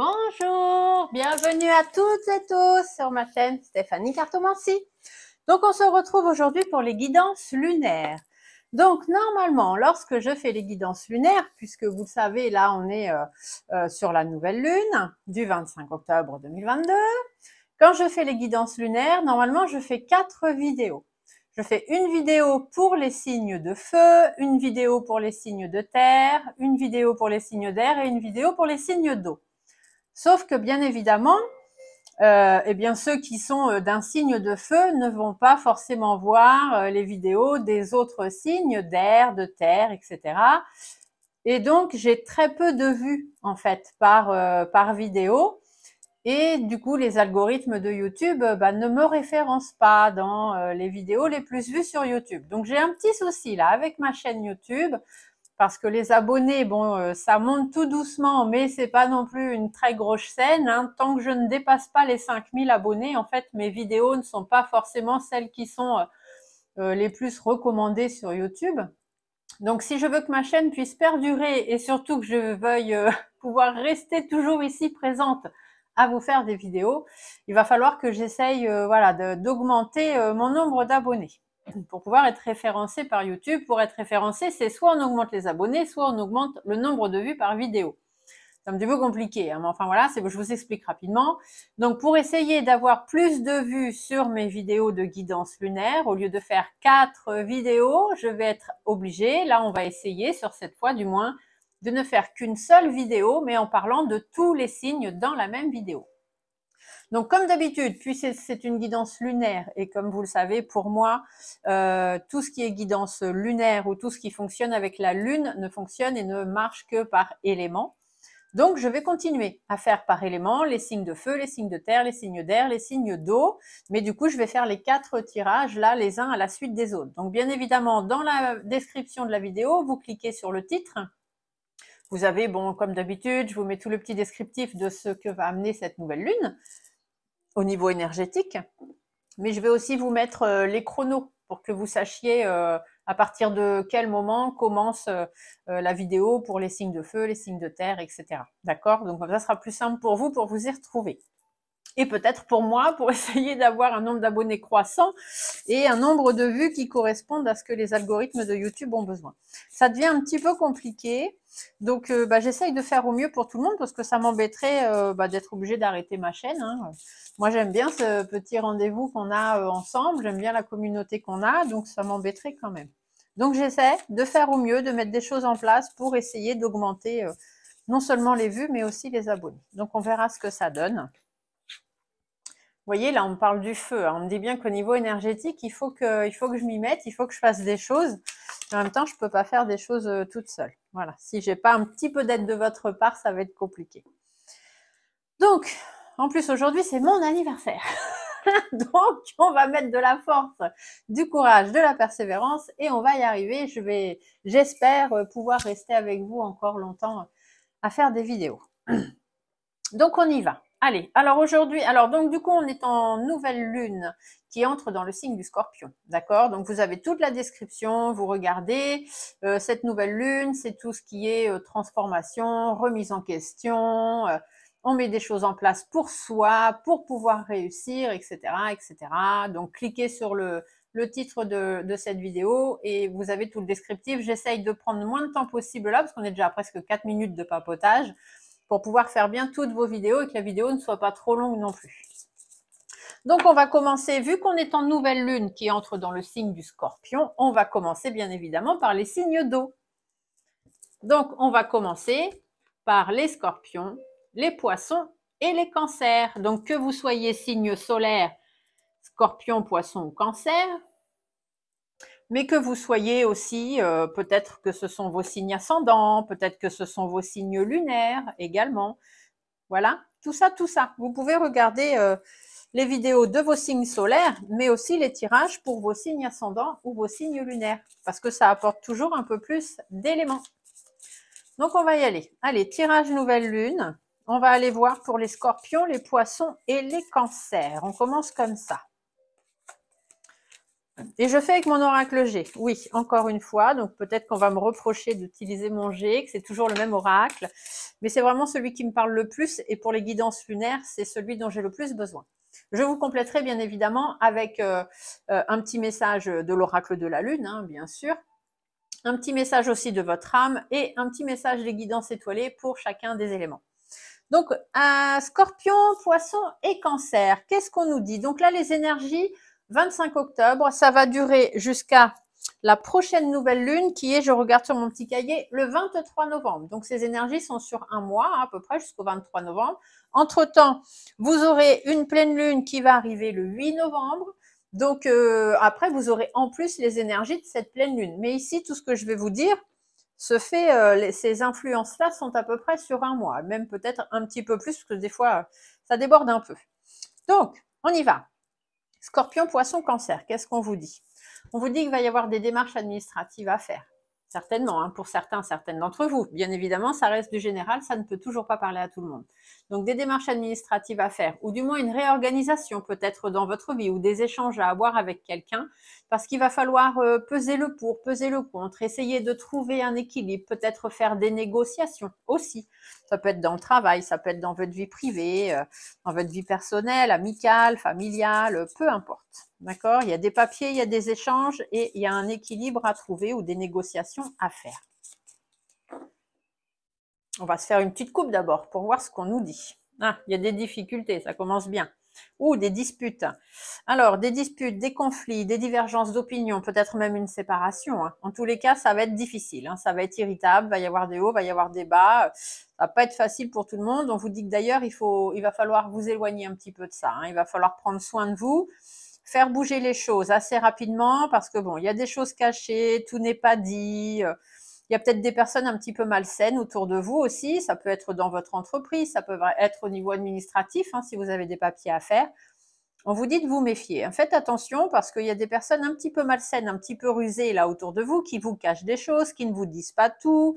Bonjour, bienvenue à toutes et tous sur ma chaîne Stéphanie Cartomancie. Donc on se retrouve aujourd'hui pour les guidances lunaires. Donc normalement, lorsque je fais les guidances lunaires, puisque vous le savez, là on est sur la nouvelle lune du 25 octobre 2022, quand je fais les guidances lunaires, normalement je fais 4 vidéos. Je fais une vidéo pour les signes de feu, une vidéo pour les signes de terre, une vidéo pour les signes d'air et une vidéo pour les signes d'eau. Sauf que bien évidemment, eh bien ceux qui sont d'un signe de feu ne vont pas forcément voir les vidéos des autres signes d'air, de terre, etc. Et donc j'ai très peu de vues en fait par vidéo. Et du coup, les algorithmes de YouTube ne me référencent pas dans les vidéos les plus vues sur YouTube. Donc j'ai un petit souci là avec ma chaîne YouTube. Parce que les abonnés, bon, ça monte tout doucement, mais c'est pas non plus une très grosse chaîne. Hein. Tant que je ne dépasse pas les 5000 abonnés, en fait, mes vidéos ne sont pas forcément celles qui sont les plus recommandées sur YouTube. Donc, si je veux que ma chaîne puisse perdurer et surtout que je veuille pouvoir rester toujours ici présente à vous faire des vidéos, il va falloir que j'essaye voilà, d'augmenter mon nombre d'abonnés pour pouvoir être référencé par YouTube. Pour être référencé, c'est soit on augmente les abonnés, soit on augmente le nombre de vues par vidéo. C'est un petit peu compliqué, hein, mais enfin voilà, je vous explique rapidement. Donc pour essayer d'avoir plus de vues sur mes vidéos de guidance lunaire, au lieu de faire 4 vidéos, je vais être obligée, là on va essayer sur cette fois du moins, de ne faire qu'une seule vidéo, mais en parlant de tous les signes dans la même vidéo. Donc comme d'habitude, puisque c'est une guidance lunaire, et comme vous le savez, pour moi, tout ce qui est guidance lunaire ou tout ce qui fonctionne avec la lune ne fonctionne et ne marche que par élément. Donc je vais continuer à faire par élément les signes de feu, les signes de terre, les signes d'air, les signes d'eau, mais du coup je vais faire les 4 tirages là les uns à la suite des autres. Donc bien évidemment dans la description de la vidéo, vous cliquez sur le titre. Vous avez, bon, comme d'habitude, je vous mets tout le petit descriptif de ce que va amener cette nouvelle lune au niveau énergétique, mais je vais aussi vous mettre les chronos pour que vous sachiez à partir de quel moment commence la vidéo pour les signes de feu, les signes de terre, etc. D'accord? Donc ça sera plus simple pour vous y retrouver. Et peut-être pour moi, pour essayer d'avoir un nombre d'abonnés croissant et un nombre de vues qui correspondent à ce que les algorithmes de YouTube ont besoin. Ça devient un petit peu compliqué, donc j'essaye de faire au mieux pour tout le monde parce que ça m'embêterait d'être obligée d'arrêter ma chaîne. Hein. Moi, j'aime bien ce petit rendez-vous qu'on a ensemble, j'aime bien la communauté qu'on a, donc ça m'embêterait quand même. Donc j'essaie de faire au mieux, de mettre des choses en place pour essayer d'augmenter non seulement les vues, mais aussi les abonnés. Donc on verra ce que ça donne. Vous voyez, là, on me parle du feu. On me dit bien qu'au niveau énergétique, il faut que je m'y mette, il faut que je fasse des choses. En même temps, je ne peux pas faire des choses toute seule. Voilà. Si j'ai pas un petit peu d'aide de votre part, ça va être compliqué. Donc, en plus, aujourd'hui, c'est mon anniversaire. Donc, on va mettre de la force, du courage, de la persévérance et on va y arriver. J'espère pouvoir rester avec vous encore longtemps à faire des vidéos. Donc, on y va. Allez, alors aujourd'hui, donc du coup, on est en nouvelle lune qui entre dans le signe du Scorpion, d'accord? Donc, vous avez toute la description, vous regardez. Cette nouvelle lune, c'est tout ce qui est transformation, remise en question, on met des choses en place pour soi, pour pouvoir réussir, etc., etc. Donc, cliquez sur le titre de cette vidéo et vous avez tout le descriptif. J'essaye de prendre le moins de temps possible là, parce qu'on est déjà à presque 4 minutes de papotage, pour pouvoir faire bien toutes vos vidéos et que la vidéo ne soit pas trop longue non plus. Donc, on va commencer, vu qu'on est en nouvelle lune qui entre dans le signe du Scorpion, on va commencer bien évidemment par les signes d'eau. Donc, on va commencer par les Scorpions, les Poissons et les Cancers. Donc, que vous soyez signe solaire, Scorpion, Poisson ou Cancer, mais que vous soyez aussi, peut-être que ce sont vos signes ascendants, peut-être que ce sont vos signes lunaires également. Voilà, tout ça. Vous pouvez regarder les vidéos de vos signes solaires, mais aussi les tirages pour vos signes ascendants ou vos signes lunaires, parce que ça apporte toujours un peu plus d'éléments. Donc, on va y aller. Allez, tirage nouvelle lune. On va aller voir pour les Scorpions, les Poissons et les Cancers. On commence comme ça. Et je fais avec mon oracle G. Oui, encore une fois, donc peut-être qu'on va me reprocher d'utiliser mon G, que c'est toujours le même oracle, mais c'est vraiment celui qui me parle le plus, et pour les guidances lunaires, c'est celui dont j'ai le plus besoin. Je vous compléterai bien évidemment avec un petit message de l'oracle de la Lune, hein, bien sûr, un petit message aussi de votre âme et un petit message des guidances étoilées pour chacun des éléments. Donc, Scorpion, Poisson et Cancer, qu'est-ce qu'on nous dit? Donc là, les énergies, 25 octobre, ça va durer jusqu'à la prochaine nouvelle lune qui est, je regarde sur mon petit cahier, le 23 novembre. Donc, ces énergies sont sur un mois, à peu près, jusqu'au 23 novembre. Entre-temps, vous aurez une pleine lune qui va arriver le 8 novembre. Donc, après, vous aurez en plus les énergies de cette pleine lune. Mais ici, tout ce que je vais vous dire, ces influences-là sont à peu près sur un mois, même peut-être un petit peu plus, parce que des fois, ça déborde un peu. Donc, on y va. Scorpion, Poisson, Cancer, qu'est-ce qu'on vous dit? On vous dit qu'il va y avoir des démarches administratives à faire. Certainement, hein, pour certaines d'entre vous. Bien évidemment, ça reste du général, ça ne peut toujours pas parler à tout le monde. Donc, des démarches administratives à faire, ou du moins une réorganisation peut-être dans votre vie, ou des échanges à avoir avec quelqu'un, parce qu'il va falloir peser le pour, peser le contre, essayer de trouver un équilibre, peut-être faire des négociations aussi. Ça peut être dans le travail, ça peut être dans votre vie privée, dans votre vie personnelle, amicale, familiale, peu importe. D'accord? Il y a des papiers, il y a des échanges et il y a un équilibre à trouver ou des négociations à faire. On va se faire une petite coupe d'abord pour voir ce qu'on nous dit. Ah, il y a des difficultés, ça commence bien. Ou des disputes. Alors, des disputes, des conflits, des divergences d'opinion, peut-être même une séparation. Hein. En tous les cas, ça va être difficile. Hein. Ça va être irritable, va y avoir des hauts, va y avoir des bas. Ça va pas être facile pour tout le monde. On vous dit que d'ailleurs, il va falloir vous éloigner un petit peu de ça. Hein. Il va falloir prendre soin de vous, faire bouger les choses assez rapidement parce que bon, il y a des choses cachées, tout n'est pas dit. Il y a peut-être des personnes un petit peu malsaines autour de vous aussi. Ça peut être dans votre entreprise, ça peut être au niveau administratif, hein, si vous avez des papiers à faire. On vous dit de vous méfier. Faites attention parce qu'il y a des personnes un petit peu malsaines, un petit peu rusées là autour de vous, qui vous cachent des choses, qui ne vous disent pas tout.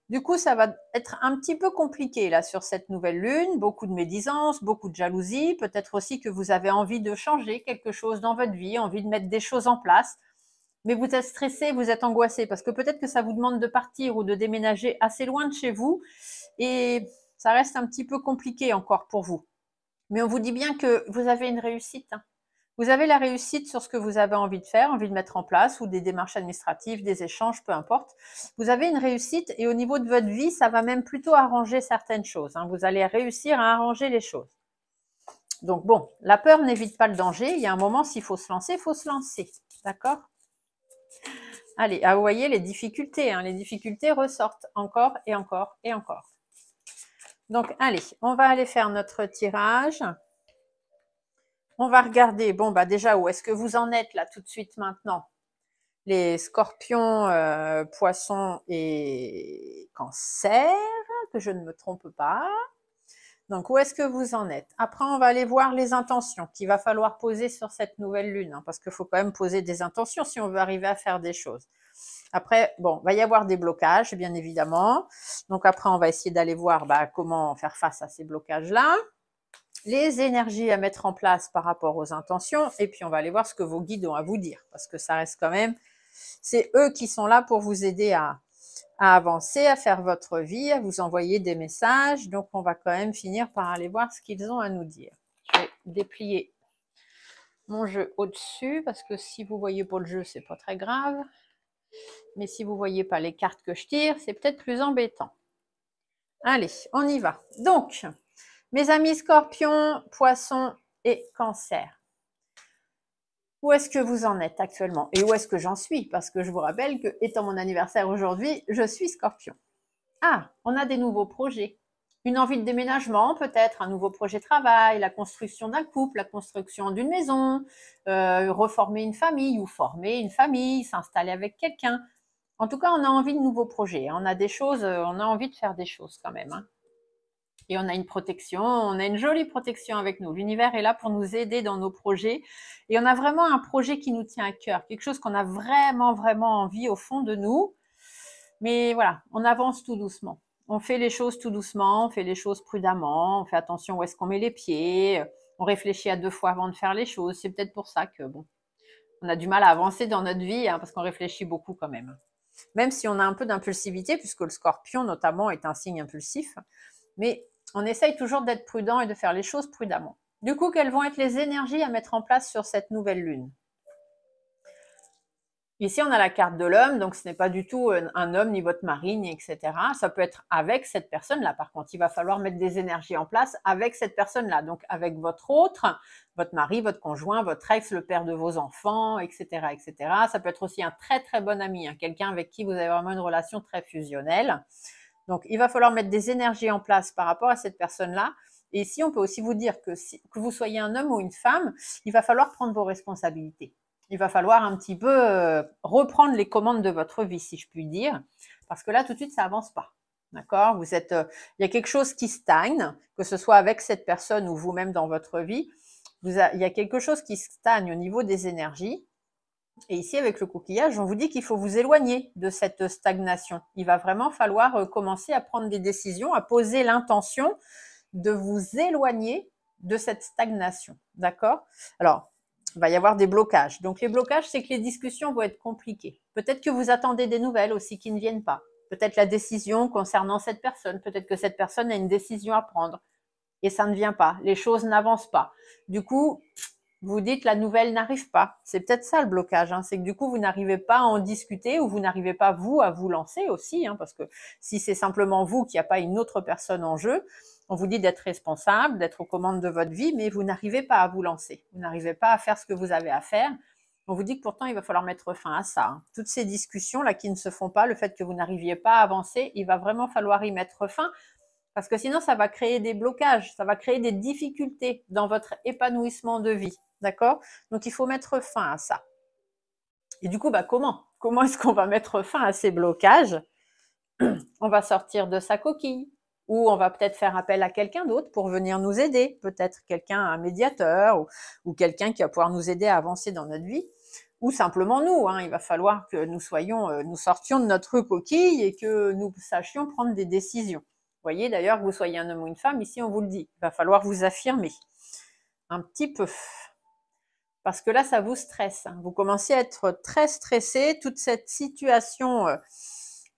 Du coup, ça va être un petit peu compliqué là sur cette nouvelle lune. Beaucoup de médisance, beaucoup de jalousie. Peut-être aussi que vous avez envie de changer quelque chose dans votre vie, envie de mettre des choses en place. Mais vous êtes stressé, vous êtes angoissé parce que peut-être que ça vous demande de partir ou de déménager assez loin de chez vous et ça reste un petit peu compliqué encore pour vous. Mais on vous dit bien que vous avez une réussite. Hein. Vous avez la réussite sur ce que vous avez envie de faire, envie de mettre en place ou des démarches administratives, des échanges, peu importe. Vous avez une réussite et au niveau de votre vie, ça va même plutôt arranger certaines choses. Hein. Vous allez réussir à arranger les choses. Donc bon, la peur n'évite pas le danger. Il y a un moment, s'il faut se lancer, il faut se lancer. D'accord ? Allez, vous voyez les difficultés. Hein. Les difficultés ressortent encore et encore et encore. Donc, allez, on va aller faire notre tirage. On va regarder, bon, bah déjà, où est-ce que vous en êtes là tout de suite maintenant? Les scorpions, poissons et cancer, que je ne me trompe pas. Donc, où est-ce que vous en êtes? Après, on va aller voir les intentions qu'il va falloir poser sur cette nouvelle lune, hein, parce qu'il faut quand même poser des intentions si on veut arriver à faire des choses. Après, bon, il va y avoir des blocages, bien évidemment. Donc, après, on va essayer d'aller voir comment faire face à ces blocages-là. Les énergies à mettre en place par rapport aux intentions. Et puis, on va aller voir ce que vos guides ont à vous dire, parce que ça reste quand même... C'est eux qui sont là pour vous aider à avancer, à faire votre vie, à vous envoyer des messages. Donc, on va quand même finir par aller voir ce qu'ils ont à nous dire. Je vais déplier mon jeu au-dessus, parce que si vous voyez pas le jeu, c'est pas très grave. Mais si vous voyez pas les cartes que je tire, c'est peut-être plus embêtant. Allez, on y va. Donc, mes amis scorpions, poissons et cancer. Où est-ce que vous en êtes actuellement? Et où est-ce que j'en suis? Parce que je vous rappelle que, étant mon anniversaire aujourd'hui, je suis scorpion. Ah, on a des nouveaux projets. Une envie de déménagement, peut-être, un nouveau projet de travail, la construction d'un couple, la construction d'une maison, reformer une famille ou former une famille, s'installer avec quelqu'un. En tout cas, on a envie de nouveaux projets. On a des choses, on a envie de faire des choses quand même. Hein. Et on a une protection, on a une jolie protection avec nous. L'univers est là pour nous aider dans nos projets. Et on a vraiment un projet qui nous tient à cœur, quelque chose qu'on a vraiment, vraiment envie au fond de nous. Mais voilà, on avance tout doucement. On fait les choses tout doucement, on fait les choses prudemment, on fait attention où est-ce qu'on met les pieds, on réfléchit à 2 fois avant de faire les choses. C'est peut-être pour ça que, bon, On a du mal à avancer dans notre vie parce qu'on réfléchit beaucoup quand même. Même si on a un peu d'impulsivité, puisque le scorpion notamment est un signe impulsif. Mais on essaye toujours d'être prudent et de faire les choses prudemment. Du coup, quelles vont être les énergies à mettre en place sur cette nouvelle lune? Ici, on a la carte de l'homme, donc ce n'est pas du tout un homme, ni votre mari, ni etc. Ça peut être avec cette personne-là. Par contre, il va falloir mettre des énergies en place avec cette personne-là. Donc, avec votre autre, votre mari, votre conjoint, votre ex, le père de vos enfants, etc., etc. Ça peut être aussi un très, très bon ami, quelqu'un avec qui vous avez vraiment une relation très fusionnelle. Donc, il va falloir mettre des énergies en place par rapport à cette personne-là. Et ici, on peut aussi vous dire que vous soyez un homme ou une femme, il va falloir prendre vos responsabilités. Il va falloir un petit peu reprendre les commandes de votre vie, si je puis dire, parce que là, tout de suite, ça avance pas. D'accord? Il y a quelque chose qui stagne, que ce soit avec cette personne ou vous-même dans votre vie. Il y a quelque chose qui stagne au niveau des énergies. Et ici, avec le coquillage, on vous dit qu'il faut vous éloigner de cette stagnation. Il va vraiment falloir commencer à prendre des décisions, à poser l'intention de vous éloigner de cette stagnation. D'accord? Alors, il va y avoir des blocages. Donc, les blocages, c'est que les discussions vont être compliquées. Peut-être que vous attendez des nouvelles aussi qui ne viennent pas. Peut-être la décision concernant cette personne. Peut-être que cette personne a une décision à prendre et ça ne vient pas. Les choses n'avancent pas. Du coup, vous dites la nouvelle n'arrive pas. C'est peut-être ça le blocage. C'est que du coup, vous n'arrivez pas à en discuter ou vous n'arrivez pas, vous, à vous lancer aussi. Parce que si c'est simplement vous, qu'il n'y a pas une autre personne en jeu, on vous dit d'être responsable, d'être aux commandes de votre vie, mais vous n'arrivez pas à vous lancer. Vous n'arrivez pas à faire ce que vous avez à faire. On vous dit que pourtant, il va falloir mettre fin à ça. Toutes ces discussions-là qui ne se font pas, le fait que vous n'arriviez pas à avancer, il va vraiment falloir y mettre fin parce que sinon, ça va créer des blocages, ça va créer des difficultés dans votre épanouissement de vie. D'accord? Donc, il faut mettre fin à ça. Et du coup, comment? Comment est-ce qu'on va mettre fin à ces blocages? On va sortir de sa coquille ou on va peut-être faire appel à quelqu'un d'autre pour venir nous aider. Peut-être quelqu'un, un médiateur ou quelqu'un qui va pouvoir nous aider à avancer dans notre vie. Ou simplement nous. Il va falloir que nous sortions de notre coquille et que nous sachions prendre des décisions. Vous voyez, d'ailleurs, que vous soyez un homme ou une femme, ici, on vous le dit. Il va falloir vous affirmer un petit peu. Parce que là, ça vous stresse. Vous commencez à être très stressé. Toute cette situation,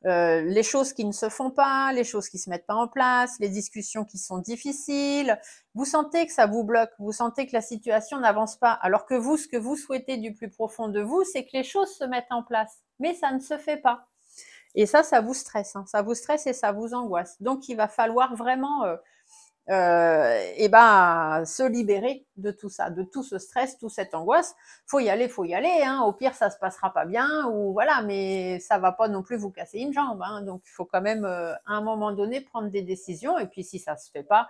les choses qui ne se font pas, les choses qui ne se mettent pas en place, les discussions qui sont difficiles. Vous sentez que ça vous bloque. Vous sentez que la situation n'avance pas. Alors que vous, ce que vous souhaitez du plus profond de vous, c'est que les choses se mettent en place. Mais ça ne se fait pas. Et ça vous stresse. Ça vous stresse et ça vous angoisse. Donc, il va falloir vraiment se libérer de tout ça, de tout ce stress, toute cette angoisse. Faut y aller. Au pire, ça se passera pas bien ou voilà, mais ça va pas non plus vous casser une jambe. Donc, il faut quand même à un moment donné prendre des décisions. Et puis, si ça se fait pas,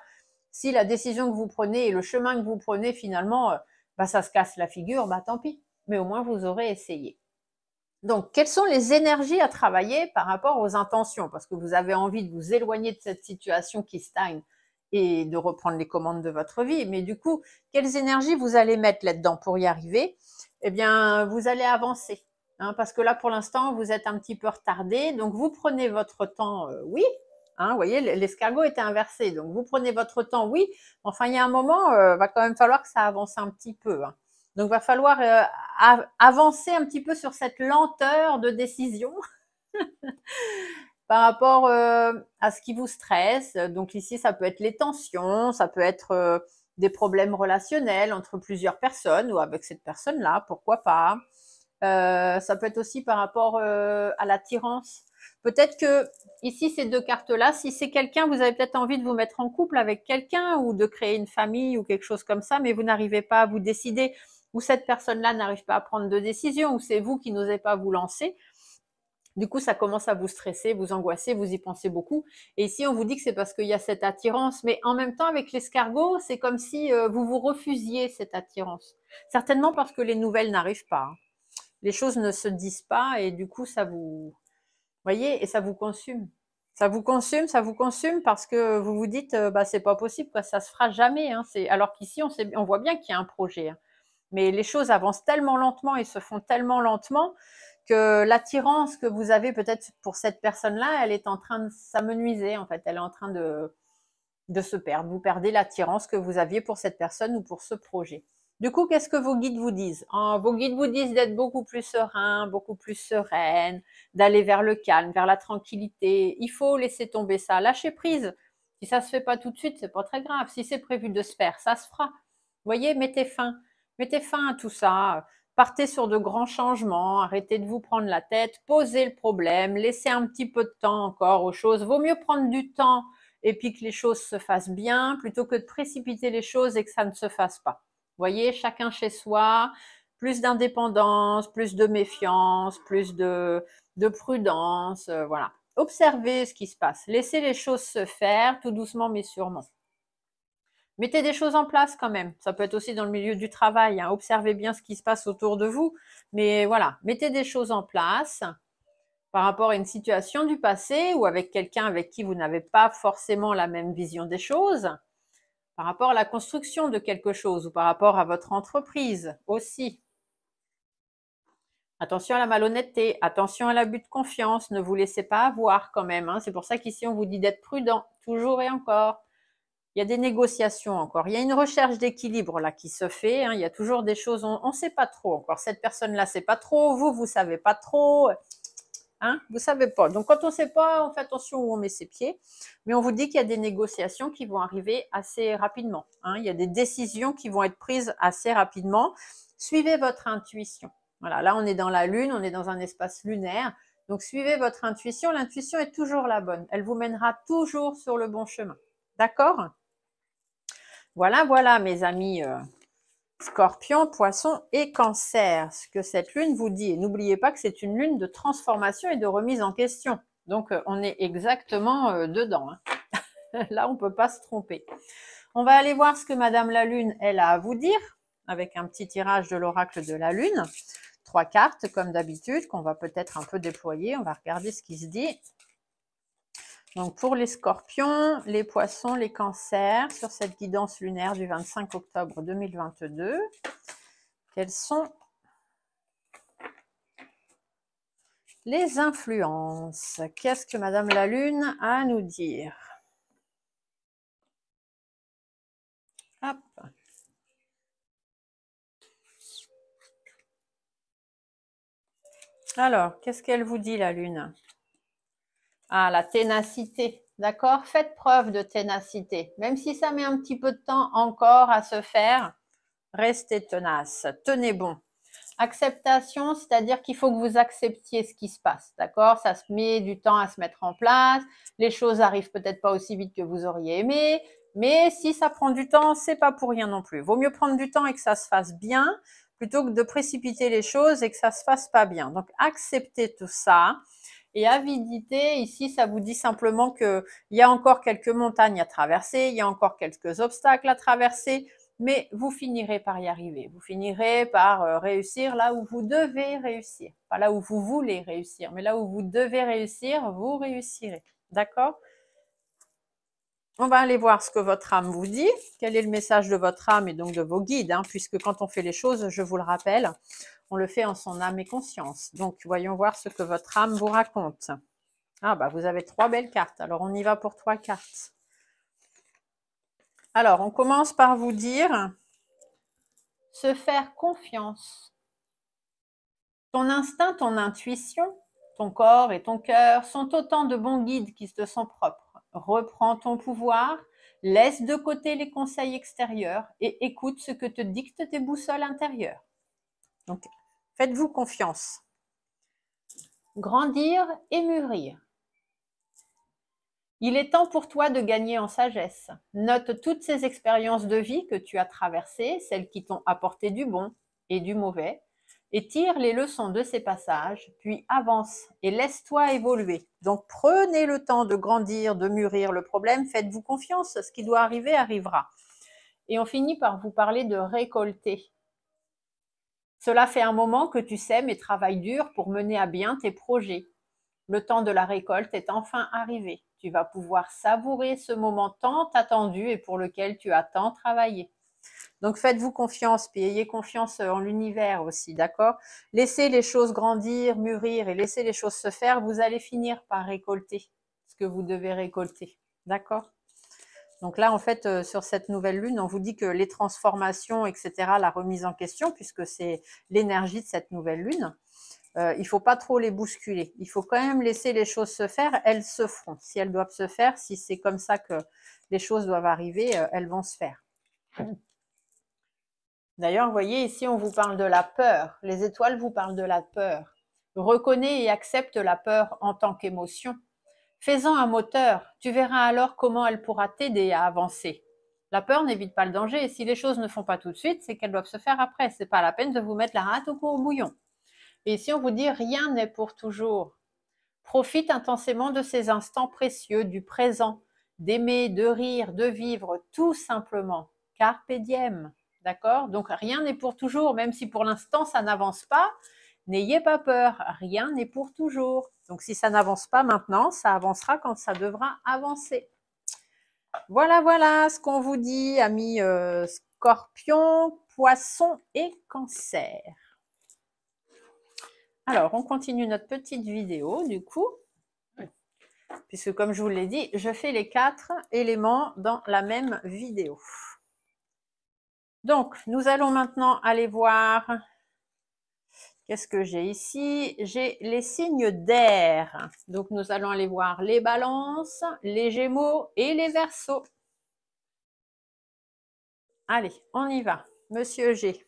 si la décision que vous prenez et le chemin que vous prenez finalement, ça se casse la figure, tant pis. Mais au moins, vous aurez essayé. Donc, quelles sont les énergies à travailler par rapport aux intentions? Parce que vous avez envie de vous éloigner de cette situation qui stagne et de reprendre les commandes de votre vie. Mais du coup, quelles énergies vous allez mettre là-dedans pour y arriver? Eh bien, vous allez avancer. Parce que là, pour l'instant, vous êtes un petit peu retardé. Donc, vous prenez votre temps, oui. Vous voyez, l'escargot était inversé. Donc, vous prenez votre temps, oui. Enfin, il y a un moment, va quand même falloir que ça avance un petit peu. Donc, il va falloir avancer un petit peu sur cette lenteur de décision par rapport à ce qui vous stresse. Donc, ici, ça peut être les tensions, ça peut être des problèmes relationnels entre plusieurs personnes ou avec cette personne-là, pourquoi pas. Ça peut être aussi par rapport à l'attirance. Peut-être que ici, ces deux cartes-là, si c'est quelqu'un, vous avez peut-être envie de vous mettre en couple avec quelqu'un ou de créer une famille ou quelque chose comme ça, mais vous n'arrivez pas à vous décider, ou cette personne-là n'arrive pas à prendre de décision, ou c'est vous qui n'osez pas vous lancer. Du coup, ça commence à vous stresser, vous angoisser, vous y pensez beaucoup. Et ici, on vous dit que c'est parce qu'il y a cette attirance. Mais en même temps, avec l'escargot, c'est comme si vous vous refusiez cette attirance. Certainement parce que les nouvelles n'arrivent pas. Les choses ne se disent pas et du coup, ça vous... voyez, et ça vous consume. Ça vous consume parce que vous vous dites, c'est pas possible, quoi, ça se fera jamais. Alors qu'ici, on voit bien qu'il y a un projet. Mais les choses avancent tellement lentement et se font tellement lentement que l'attirance que vous avez peut-être pour cette personne-là, elle est en train de s'amenuiser, en fait. Elle est en train de se perdre. Vous perdez l'attirance que vous aviez pour cette personne ou pour ce projet. Du coup, qu'est-ce que vos guides vous disent? Vos guides vous disent d'être beaucoup plus serein, beaucoup plus sereine, d'aller vers le calme, vers la tranquillité. Il faut laisser tomber ça, lâcher prise. Si ça se fait pas tout de suite, c'est pas très grave. Si c'est prévu de se faire, ça se fera. Vous voyez, mettez fin à tout ça. Partez sur de grands changements, arrêtez de vous prendre la tête, posez le problème, laissez un petit peu de temps encore aux choses. Vaut mieux prendre du temps et puis que les choses se fassent bien, plutôt que de précipiter les choses et que ça ne se fasse pas. Vous voyez, chacun chez soi, plus d'indépendance, plus de méfiance, plus de prudence, voilà. Observez ce qui se passe, laissez les choses se faire tout doucement mais sûrement. Mettez des choses en place quand même, ça peut être aussi dans le milieu du travail, hein. Observez bien ce qui se passe autour de vous, mais voilà, mettez des choses en place par rapport à une situation du passé ou avec quelqu'un avec qui vous n'avez pas forcément la même vision des choses, par rapport à la construction de quelque chose ou par rapport à votre entreprise aussi. Attention à la malhonnêteté, attention à l'abus de confiance, ne vous laissez pas avoir quand même, hein. C'est pour ça qu'ici on vous dit d'être prudent, toujours et encore. Il y a des négociations encore, il y a une recherche d'équilibre là qui se fait, hein. Il y a toujours des choses, on ne sait pas trop encore. Cette personne-là ne sait pas trop, vous ne savez pas trop. Hein, vous savez pas. Donc, quand on ne sait pas, on fait attention où on met ses pieds. Mais on vous dit qu'il y a des négociations qui vont arriver assez rapidement. Hein. Il y a des décisions qui vont être prises assez rapidement. Suivez votre intuition. Voilà, là, on est dans la Lune, on est dans un espace lunaire. Donc, suivez votre intuition. L'intuition est toujours la bonne. Elle vous mènera toujours sur le bon chemin. D'accord? Voilà, voilà, mes amis Scorpion, Poisson et Cancer, ce que cette lune vous dit. Et n'oubliez pas que c'est une lune de transformation et de remise en question. Donc, on est exactement dedans. Hein. Là, on ne peut pas se tromper. On va aller voir ce que Madame la Lune, elle a à vous dire, avec un petit tirage de l'oracle de la Lune. 3 cartes, comme d'habitude, qu'on va peut-être un peu déployer. On va regarder ce qui se dit. Donc, pour les Scorpions, les Poissons, les Cancers, sur cette guidance lunaire du 25 octobre 2022, quelles sont les influences? Qu'est-ce que Madame la Lune a à nous dire? Hop. Alors, qu'est-ce qu'elle vous dit, la Lune? Ah, la ténacité, d'accord? Faites preuve de ténacité. Même si ça met un petit peu de temps encore à se faire, restez tenace, tenez bon. Acceptation, c'est-à-dire qu'il faut que vous acceptiez ce qui se passe, d'accord? Ça se met du temps à se mettre en place, les choses arrivent peut-être pas aussi vite que vous auriez aimé, mais si ça prend du temps, c'est pas pour rien non plus. Vaut mieux prendre du temps et que ça se fasse bien, plutôt que de précipiter les choses et que ça se fasse pas bien. Donc, acceptez tout ça. Et avidité, ici, ça vous dit simplement qu'il y a encore quelques montagnes à traverser, il y a encore quelques obstacles à traverser, mais vous finirez par y arriver. Vous finirez par réussir là où vous devez réussir. Pas là où vous voulez réussir, mais là où vous devez réussir, vous réussirez. D'accord? On va aller voir ce que votre âme vous dit. Quel est le message de votre âme et donc de vos guides, hein, puisque quand on fait les choses, je vous le rappelle, on le fait en son âme et conscience. Donc, voyons voir ce que votre âme vous raconte. Ah, bah, vous avez 3 belles cartes. Alors, on y va pour 3 cartes. Alors, on commence par vous dire se faire confiance. Ton instinct, ton intuition, ton corps et ton cœur sont autant de bons guides qui te sont propres. Reprends ton pouvoir, laisse de côté les conseils extérieurs et écoute ce que te dictent tes boussoles intérieures. Donc, faites-vous confiance. Grandir et mûrir. Il est temps pour toi de gagner en sagesse. Note toutes ces expériences de vie que tu as traversées, celles qui t'ont apporté du bon et du mauvais, et tire les leçons de ces passages, puis avance et laisse-toi évoluer. Donc prenez le temps de grandir, de mûrir le problème, faites-vous confiance, ce qui doit arriver arrivera. Et on finit par vous parler de récolter. Cela fait un moment que tu sèmes et travailles dur pour mener à bien tes projets. Le temps de la récolte est enfin arrivé. Tu vas pouvoir savourer ce moment tant attendu et pour lequel tu as tant travaillé. Donc faites-vous confiance, puis ayez confiance en l'univers aussi, d'accord? Laissez les choses grandir, mûrir et laissez les choses se faire. Vous allez finir par récolter ce que vous devez récolter, d'accord? Donc là, en fait, sur cette nouvelle lune, on vous dit que les transformations, etc., la remise en question, puisque c'est l'énergie de cette nouvelle lune, il ne faut pas trop les bousculer. Il faut quand même laisser les choses se faire. Elles se feront. Si elles doivent se faire, si c'est comme ça que les choses doivent arriver, elles vont se faire. D'ailleurs, vous voyez, ici, on vous parle de la peur. Les étoiles vous parlent de la peur. Reconnais et accepte la peur en tant qu'émotion. Fais-en un moteur. Tu verras alors comment elle pourra t'aider à avancer. La peur n'évite pas le danger. Et si les choses ne font pas tout de suite, c'est qu'elles doivent se faire après. C'est pas la peine de vous mettre la rate au bouillon. Et ici, on vous dit, rien n'est pour toujours. Profite intensément de ces instants précieux, du présent, d'aimer, de rire, de vivre, tout simplement. Carpe diem, d'accord? Donc, rien n'est pour toujours, même si pour l'instant, ça n'avance pas. N'ayez pas peur, rien n'est pour toujours. Donc, si ça n'avance pas maintenant, ça avancera quand ça devra avancer. Voilà, voilà ce qu'on vous dit, amis Scorpion, Poisson et Cancer. Alors, on continue notre petite vidéo, du coup, puisque comme je vous l'ai dit, je fais les 4 éléments dans la même vidéo. Donc, nous allons maintenant aller voir, qu'est-ce que j'ai ici? J'ai les signes d'air. Donc, nous allons aller voir les balances, les gémeaux et les verseaux. Allez, on y va. Monsieur G.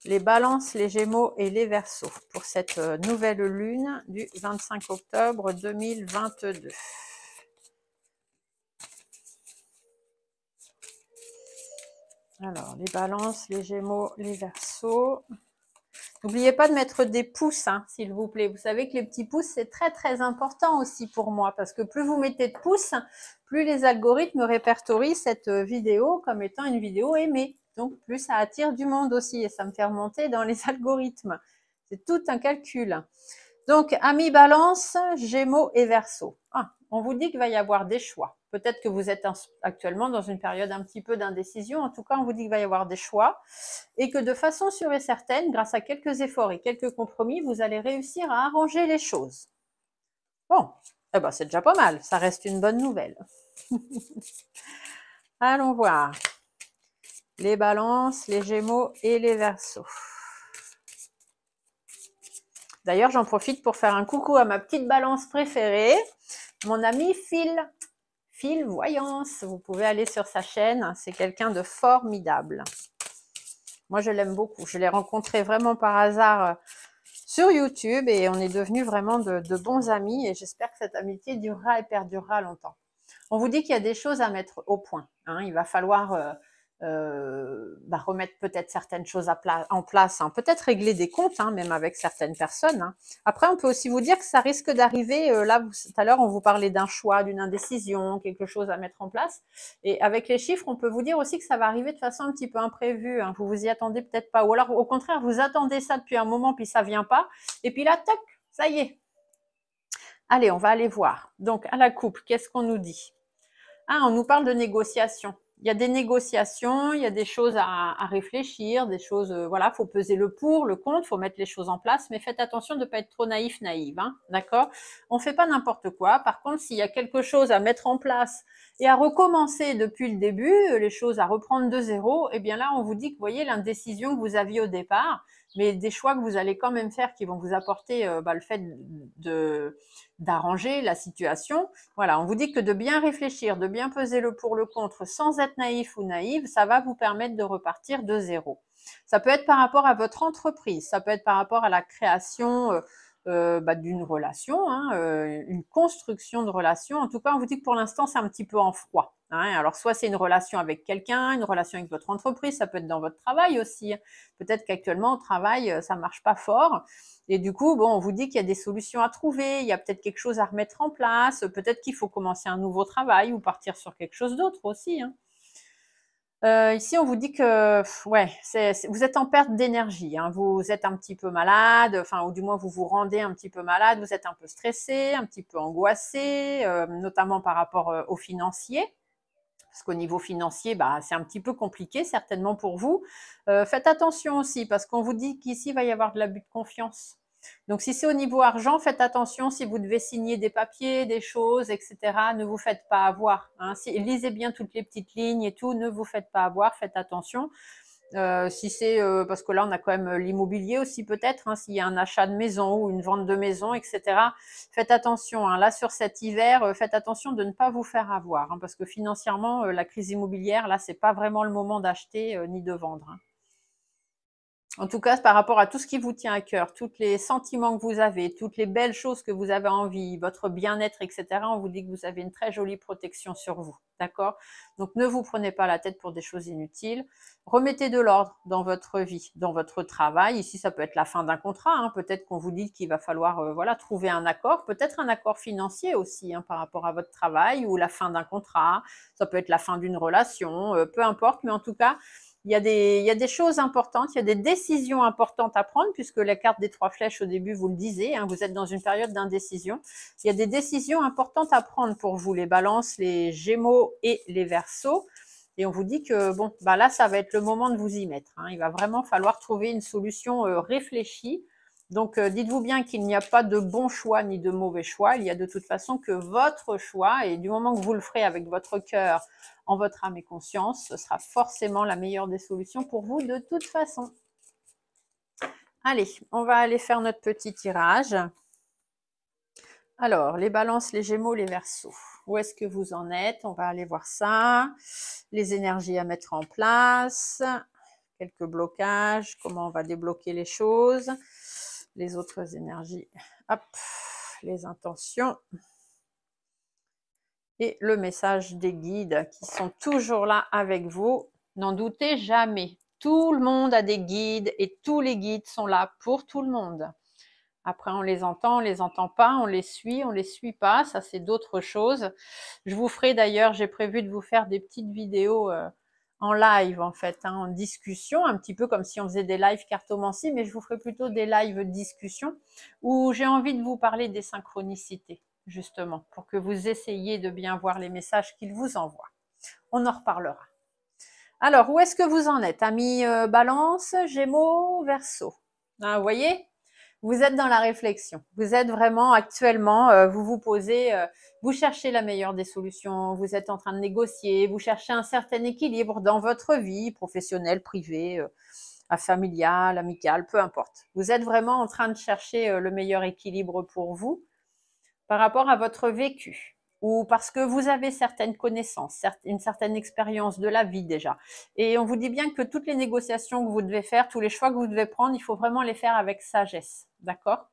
Les balances, les gémeaux et les verseaux pour cette nouvelle lune du 25 octobre 2022. Alors, les balances, les gémeaux, les verseaux. N'oubliez pas de mettre des pouces, hein, s'il vous plaît. Vous savez que les petits pouces, c'est très, très important aussi pour moi parce que plus vous mettez de pouces, plus les algorithmes répertorient cette vidéo comme étant une vidéo aimée. Donc, plus ça attire du monde aussi et ça me fait remonter dans les algorithmes. C'est tout un calcul. Donc, amis balance, gémeaux et verseaux. Ah, on vous dit qu'il va y avoir des choix. Peut-être que vous êtes actuellement dans une période un petit peu d'indécision. En tout cas, on vous dit qu'il va y avoir des choix et que de façon sûre et certaine, grâce à quelques efforts et quelques compromis, vous allez réussir à arranger les choses. Bon, eh ben, c'est déjà pas mal. Ça reste une bonne nouvelle. Allons voir. Les balances, les gémeaux et les verseaux. D'ailleurs, j'en profite pour faire un coucou à ma petite balance préférée, mon ami Phil. Phil Voyance, vous pouvez aller sur sa chaîne, c'est quelqu'un de formidable. Moi, je l'aime beaucoup. Je l'ai rencontré vraiment par hasard sur YouTube et on est devenus vraiment de bons amis et j'espère que cette amitié durera et perdurera longtemps. On vous dit qu'il y a des choses à mettre au point. Hein. Il va falloir remettre peut-être certaines choses en place, hein. Peut-être régler des comptes, hein, même avec certaines personnes. Hein. Après, on peut aussi vous dire que ça risque d'arriver, là, tout à l'heure, on vous parlait d'un choix, d'une indécision, quelque chose à mettre en place. Et avec les chiffres, on peut vous dire aussi que ça va arriver de façon un petit peu imprévue. Hein. Vous vous y attendez peut-être pas. Ou alors, au contraire, vous attendez ça depuis un moment, puis ça vient pas. Et puis là, toc, ça y est. Allez, on va aller voir. Donc, à la coupe, qu'est-ce qu'on nous dit? Ah, on nous parle de négociation. Il y a des négociations, il y a des choses à réfléchir, des choses, voilà, faut peser le pour, le contre, faut mettre les choses en place, mais faites attention de ne pas être trop naïve, hein, d'accord? On fait pas n'importe quoi. Par contre, s'il y a quelque chose à mettre en place et à recommencer depuis le début, les choses à reprendre de zéro, eh bien là, on vous dit que, vous voyez, l'indécision que vous aviez au départ, mais des choix que vous allez quand même faire qui vont vous apporter le fait d'arranger la situation. Voilà, on vous dit que de bien réfléchir, de bien peser le pour le contre sans être naïf ou naïve, ça va vous permettre de repartir de zéro. Ça peut être par rapport à votre entreprise, ça peut être par rapport à la création d'une relation, hein, une construction de relation. En tout cas, on vous dit que pour l'instant, c'est un petit peu en froid. Hein. Alors, soit c'est une relation avec quelqu'un, une relation avec votre entreprise, ça peut être dans votre travail aussi. Peut-être qu'actuellement, au travail, ça marche pas fort. Et du coup, bon, on vous dit qu'il y a des solutions à trouver, il y a peut-être quelque chose à remettre en place, peut-être qu'il faut commencer un nouveau travail ou partir sur quelque chose d'autre aussi. Hein. Ici, on vous dit que ouais, vous êtes en perte d'énergie, hein, vous êtes un petit peu malade, enfin, ou du moins vous vous rendez un petit peu malade, vous êtes un peu stressé, un petit peu angoissé, notamment par rapport au financier. Parce qu'au niveau financier, c'est un petit peu compliqué, certainement pour vous. Faites attention aussi, parce qu'on vous dit qu'ici, il va y avoir de l'abus de confiance. Donc, si c'est au niveau argent, faites attention si vous devez signer des papiers, des choses, etc. Ne vous faites pas avoir. Hein. Lisez bien toutes les petites lignes et tout. Ne vous faites pas avoir. Faites attention. Si c'est parce que là on a quand même l'immobilier aussi peut-être, hein, s'il y a un achat de maison ou une vente de maison, etc. Faites attention, hein, là sur cet hiver, faites attention de ne pas vous faire avoir, hein, parce que financièrement, la crise immobilière, là c'est pas vraiment le moment d'acheter ni de vendre. Hein. En tout cas, par rapport à tout ce qui vous tient à cœur, tous les sentiments que vous avez, toutes les belles choses que vous avez envie, votre bien-être, etc., on vous dit que vous avez une très jolie protection sur vous. D'accord? Donc, ne vous prenez pas la tête pour des choses inutiles. Remettez de l'ordre dans votre vie, dans votre travail. Ici, ça peut être la fin d'un contrat. Hein. Peut-être qu'on vous dit qu'il va falloir voilà, trouver un accord. Peut-être un accord financier aussi hein, par rapport à votre travail ou la fin d'un contrat. Ça peut être la fin d'une relation. Peu importe, mais en tout cas, il y a des choses importantes, il y a des décisions importantes à prendre, puisque la carte des 3 flèches au début, vous le disiez, hein, vous êtes dans une période d'indécision. Il y a des décisions importantes à prendre pour vous, les balances, les gémeaux et les verseaux. Et on vous dit que bon, bah là, ça va être le moment de vous y mettre. Hein. Il va vraiment falloir trouver une solution réfléchie. Donc, dites-vous bien qu'il n'y a pas de bon choix ni de mauvais choix. Il y a de toute façon que votre choix. Et du moment que vous le ferez avec votre cœur, en votre âme et conscience, ce sera forcément la meilleure des solutions pour vous de toute façon. Allez, on va aller faire notre petit tirage. Alors, les balances, les gémeaux, les verseaux. Où est-ce que vous en êtes? On va aller voir ça. Les énergies à mettre en place. Quelques blocages. Comment on va débloquer les choses. Les autres énergies. Hop, les intentions. Et le message des guides qui sont toujours là avec vous. N'en doutez jamais. Tout le monde a des guides et tous les guides sont là pour tout le monde. Après, on les entend pas, on les suit pas. Ça, c'est d'autres choses. Je vous ferai d'ailleurs, j'ai prévu de vous faire des petites vidéos en live en fait, hein, en discussion, un petit peu comme si on faisait des lives cartomancie, mais je vous ferai plutôt des lives discussion où j'ai envie de vous parler des synchronicités. Justement, pour que vous essayiez de bien voir les messages qu'il vous envoie. On en reparlera. Alors, où est-ce que vous en êtes? Amis Balance, Gémeaux, Verseau. Vous voyez, vous êtes dans la réflexion. Vous êtes vraiment actuellement, vous vous posez, vous cherchez la meilleure des solutions, vous êtes en train de négocier, vous cherchez un certain équilibre dans votre vie professionnelle, privée, familiale, amicale, peu importe. Vous êtes vraiment en train de chercher le meilleur équilibre pour vous. Par rapport à votre vécu ou parce que vous avez certaines connaissances, une certaine expérience de la vie déjà. Et on vous dit bien que toutes les négociations que vous devez faire, tous les choix que vous devez prendre, il faut vraiment les faire avec sagesse. D'accord?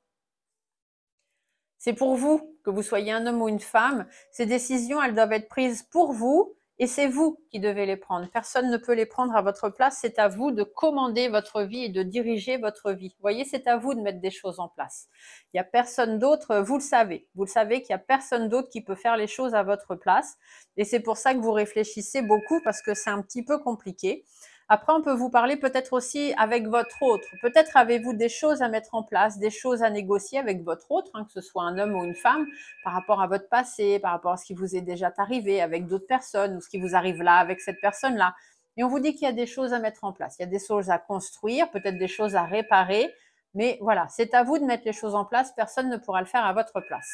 C'est pour vous, que vous soyez un homme ou une femme. Ces décisions, elles doivent être prises pour vous. Et c'est vous qui devez les prendre. Personne ne peut les prendre à votre place. C'est à vous de commander votre vie et de diriger votre vie. Vous voyez, c'est à vous de mettre des choses en place. Il n'y a personne d'autre, vous le savez. Vous le savez qu'il n'y a personne d'autre qui peut faire les choses à votre place. Et c'est pour ça que vous réfléchissez beaucoup parce que c'est un petit peu compliqué. Après, on peut vous parler peut-être aussi avec votre autre. Peut-être avez-vous des choses à mettre en place, des choses à négocier avec votre autre, hein, que ce soit un homme ou une femme, par rapport à votre passé, par rapport à ce qui vous est déjà arrivé avec d'autres personnes ou ce qui vous arrive là avec cette personne-là. Et on vous dit qu'il y a des choses à mettre en place. Il y a des choses à construire, peut-être des choses à réparer. Mais voilà, c'est à vous de mettre les choses en place. Personne ne pourra le faire à votre place.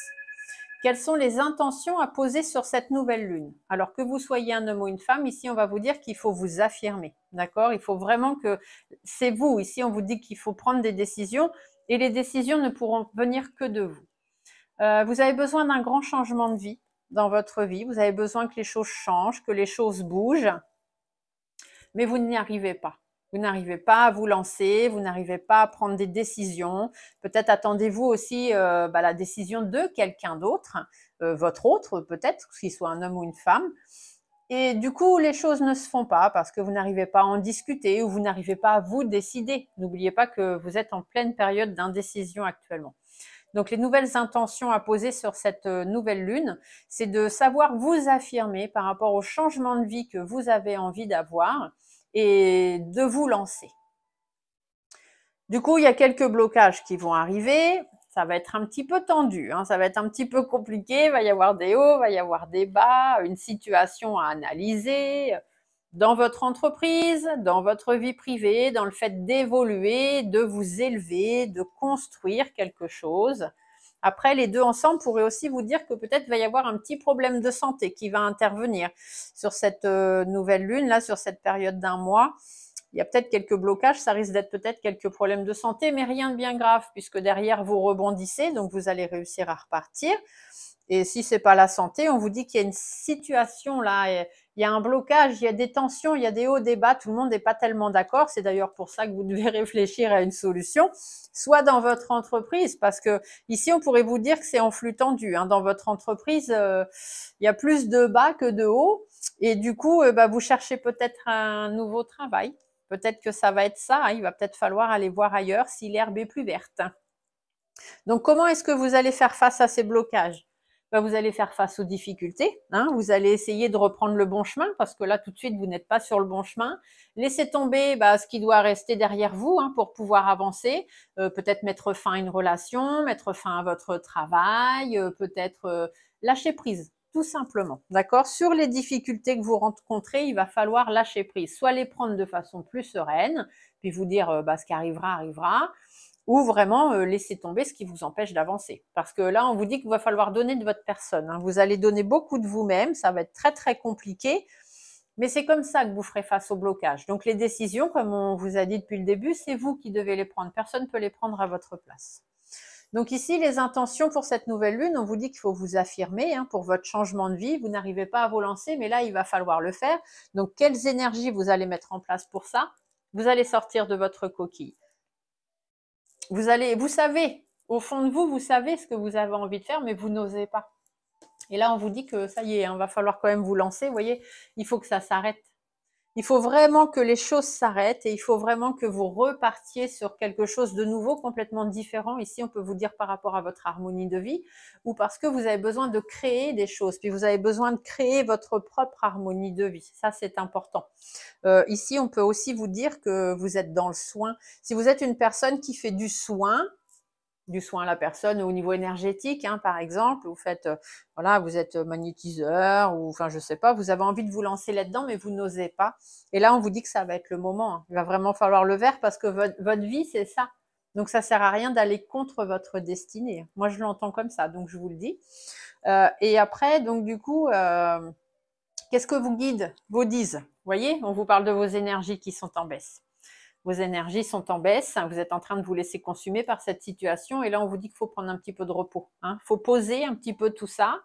Quelles sont les intentions à poser sur cette nouvelle lune? Alors que vous soyez un homme ou une femme, ici on va vous dire qu'il faut vous affirmer, d'accord? Il faut vraiment que c'est vous. Ici on vous dit qu'il faut prendre des décisions et les décisions ne pourront venir que de vous. Vous avez besoin d'un grand changement de vie dans votre vie. Vous avez besoin que les choses changent, que les choses bougent, mais vous n'y arrivez pas. Vous n'arrivez pas à vous lancer, vous n'arrivez pas à prendre des décisions. Peut-être attendez-vous aussi la décision de quelqu'un d'autre, votre autre peut-être, qu'il soit un homme ou une femme. Et du coup, les choses ne se font pas parce que vous n'arrivez pas à en discuter ou vous n'arrivez pas à vous décider. N'oubliez pas que vous êtes en pleine période d'indécision actuellement. Donc, les nouvelles intentions à poser sur cette nouvelle lune, c'est de savoir vous affirmer par rapport au changement de vie que vous avez envie d'avoir et de vous lancer. Du coup, il y a quelques blocages qui vont arriver. Ça va être un petit peu tendu, hein, ça va être un petit peu compliqué. Il va y avoir des hauts, il va y avoir des bas, une situation à analyser. dans votre entreprise, dans votre vie privée, dans le fait d'évoluer, de vous élever, de construire quelque chose. Après, les deux ensemble pourraient aussi vous dire que peut-être va y avoir un petit problème de santé qui va intervenir sur cette nouvelle lune, là, sur cette période d'un mois. Il y a peut-être quelques blocages, ça risque d'être peut-être quelques problèmes de santé, mais rien de bien grave, puisque derrière, vous rebondissez, donc vous allez réussir à repartir. Et si c'est pas la santé, on vous dit qu'il y a une situation là, il y a un blocage, il y a des tensions, il y a des hauts, des bas, tout le monde n'est pas tellement d'accord. C'est d'ailleurs pour ça que vous devez réfléchir à une solution, soit dans votre entreprise, parce que ici on pourrait vous dire que c'est en flux tendu. Hein. Dans votre entreprise, il y a plus de bas que de hauts, et du coup, vous cherchez peut-être un nouveau travail. Peut-être que ça va être ça. Hein. Il va peut-être falloir aller voir ailleurs si l'herbe est plus verte. Donc, comment est-ce que vous allez faire face à ces blocages? Vous allez faire face aux difficultés, hein, vous allez essayer de reprendre le bon chemin parce que là tout de suite vous n'êtes pas sur le bon chemin. Laissez tomber ce qui doit rester derrière vous hein, pour pouvoir avancer, peut-être mettre fin à une relation, mettre fin à votre travail, peut-être lâcher prise, tout simplement. D'accord? Sur les difficultés que vous rencontrez, il va falloir lâcher prise, soit les prendre de façon plus sereine, puis vous dire ce qui arrivera, arrivera, ou vraiment laisser tomber ce qui vous empêche d'avancer. Parce que là, on vous dit qu'il va falloir donner de votre personne. Hein. Vous allez donner beaucoup de vous-même, ça va être très très compliqué, mais c'est comme ça que vous ferez face au blocage. Donc les décisions, comme on vous a dit depuis le début, c'est vous qui devez les prendre. Personne ne peut les prendre à votre place. Donc ici, les intentions pour cette nouvelle lune, on vous dit qu'il faut vous affirmer hein, pour votre changement de vie. Vous n'arrivez pas à vous lancer, mais là, il va falloir le faire. Donc quelles énergies vous allez mettre en place pour ça? Vous allez sortir de votre coquille. Vous savez, au fond de vous, vous savez ce que vous avez envie de faire, mais vous n'osez pas. Et là, on vous dit que ça y est, va falloir quand même vous lancer. Vous voyez, il faut que ça s'arrête. Il faut vraiment que les choses s'arrêtent et il faut vraiment que vous repartiez sur quelque chose de nouveau, complètement différent. Ici, on peut vous dire par rapport à votre harmonie de vie ou parce que vous avez besoin de créer des choses. Puis vous avez besoin de créer votre propre harmonie de vie. Ça, c'est important. Ici, on peut aussi vous dire que vous êtes dans le soin. Si vous êtes une personne qui fait du soin à la personne au niveau énergétique, hein, par exemple, vous faites, vous êtes magnétiseur ou enfin je sais pas, vous avez envie de vous lancer là-dedans, mais vous n'osez pas. Et là, on vous dit que ça va être le moment. Hein. Il va vraiment falloir le faire parce que votre vie, c'est ça. Donc ça sert à rien d'aller contre votre destinée. Moi, je l'entends comme ça, donc je vous le dis. Et après, donc du coup, qu'est-ce que vos guides vous disent? Vous voyez, on vous parle de vos énergies qui sont en baisse. Vos énergies sont en baisse, vous êtes en train de vous laisser consumer par cette situation et là on vous dit qu'il faut prendre un petit peu de repos. Il faut poser un petit peu tout ça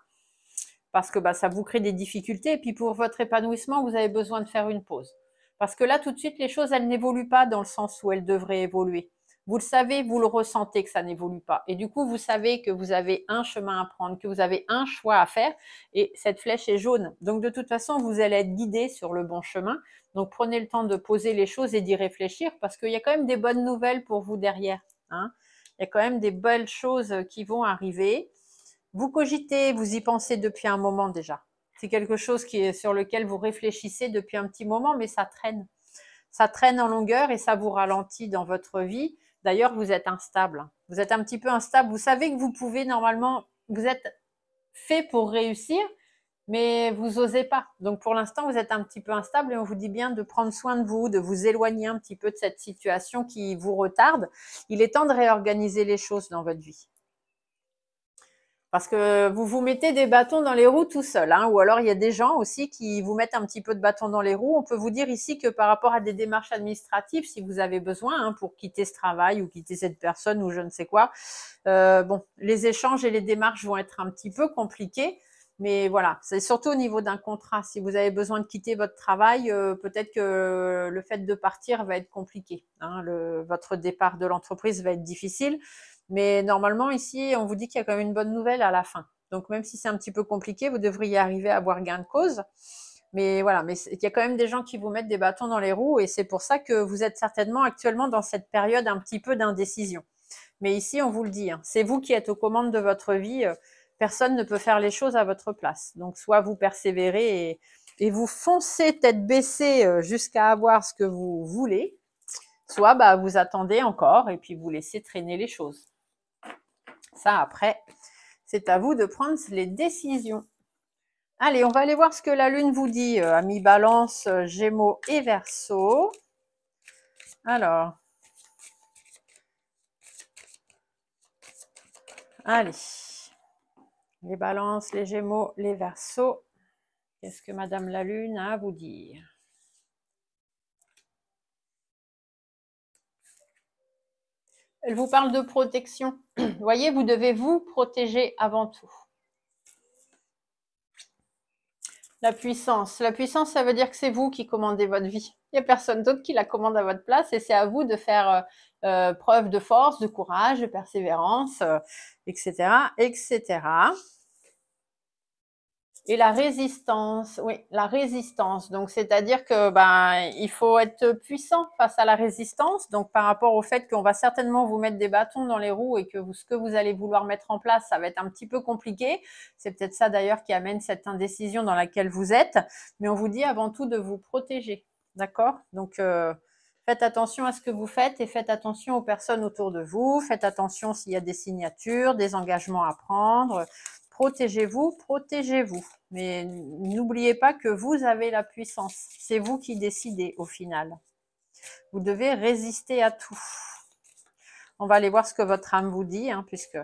parce que ça vous crée des difficultés et puis pour votre épanouissement, vous avez besoin de faire une pause. Parce que là tout de suite, les choses, elles n'évoluent pas dans le sens où elles devraient évoluer. Vous le savez, vous le ressentez que ça n'évolue pas. Et du coup, vous savez que vous avez un chemin à prendre, que vous avez un choix à faire et cette flèche est jaune. Donc de toute façon, vous allez être guidé sur le bon chemin. Donc prenez le temps de poser les choses et d'y réfléchir parce qu'il y a quand même des bonnes nouvelles pour vous derrière. Hein. Il y a quand même des belles choses qui vont arriver. Vous cogitez, vous y pensez depuis un moment déjà. C'est quelque chose sur lequel vous réfléchissez depuis un petit moment, mais ça traîne. Ça traîne en longueur et ça vous ralentit dans votre vie. D'ailleurs, vous êtes instable. Vous êtes un petit peu instable. Vous savez que vous pouvez normalement, vous êtes fait pour réussir, mais vous osez pas. Donc pour l'instant, vous êtes un petit peu instable et on vous dit bien de prendre soin de vous, de vous éloigner un petit peu de cette situation qui vous retarde. Il est temps de réorganiser les choses dans votre vie. Parce que vous vous mettez des bâtons dans les roues tout seul, hein, ou alors il y a des gens aussi qui vous mettent un petit peu de bâtons dans les roues. On peut vous dire ici que par rapport à des démarches administratives, si vous avez besoin hein, pour quitter ce travail ou quitter cette personne ou je ne sais quoi, les échanges et les démarches vont être un petit peu compliqués. Mais voilà, c'est surtout au niveau d'un contrat. Si vous avez besoin de quitter votre travail, peut-être que le fait de partir va être compliqué. Hein, votre départ de l'entreprise va être difficile. Mais normalement, ici, on vous dit qu'il y a quand même une bonne nouvelle à la fin. Donc, même si c'est un petit peu compliqué, vous devriez arriver à avoir gain de cause. Mais voilà, mais il y a quand même des gens qui vous mettent des bâtons dans les roues et c'est pour ça que vous êtes certainement actuellement dans cette période un petit peu d'indécision. Mais ici, on vous le dit, hein, c'est vous qui êtes aux commandes de votre vie. Personne ne peut faire les choses à votre place. Donc, soit vous persévérez et vous foncez tête baissée jusqu'à avoir ce que vous voulez, soit vous attendez encore et puis vous laissez traîner les choses. Ça, après, c'est à vous de prendre les décisions. Allez, on va aller voir ce que la Lune vous dit, amis Balance, Gémeaux et Verseau. Alors, allez, les Balances, les Gémeaux, les Verseaux. Qu'est-ce que Madame la Lune a à vous dire? Elle vous parle de protection. Vous voyez, vous devez vous protéger avant tout. La puissance, ça veut dire que c'est vous qui commandez votre vie. Il n'y a personne d'autre qui la commande à votre place et c'est à vous de faire preuve de force, de courage, de persévérance, etc., etc. Et la résistance, oui, la résistance. Donc, c'est-à-dire que il faut être puissant face à la résistance. Donc, par rapport au fait qu'on va certainement vous mettre des bâtons dans les roues et que ce que vous allez vouloir mettre en place, ça va être un petit peu compliqué. C'est peut-être ça d'ailleurs qui amène cette indécision dans laquelle vous êtes. Mais on vous dit avant tout de vous protéger, d'accord? Donc, faites attention à ce que vous faites et faites attention aux personnes autour de vous. Faites attention s'il y a des signatures, des engagements à prendre. Protégez-vous, protégez-vous. Mais n'oubliez pas que vous avez la puissance. C'est vous qui décidez au final. Vous devez résister à tout. On va aller voir ce que votre âme vous dit, puisque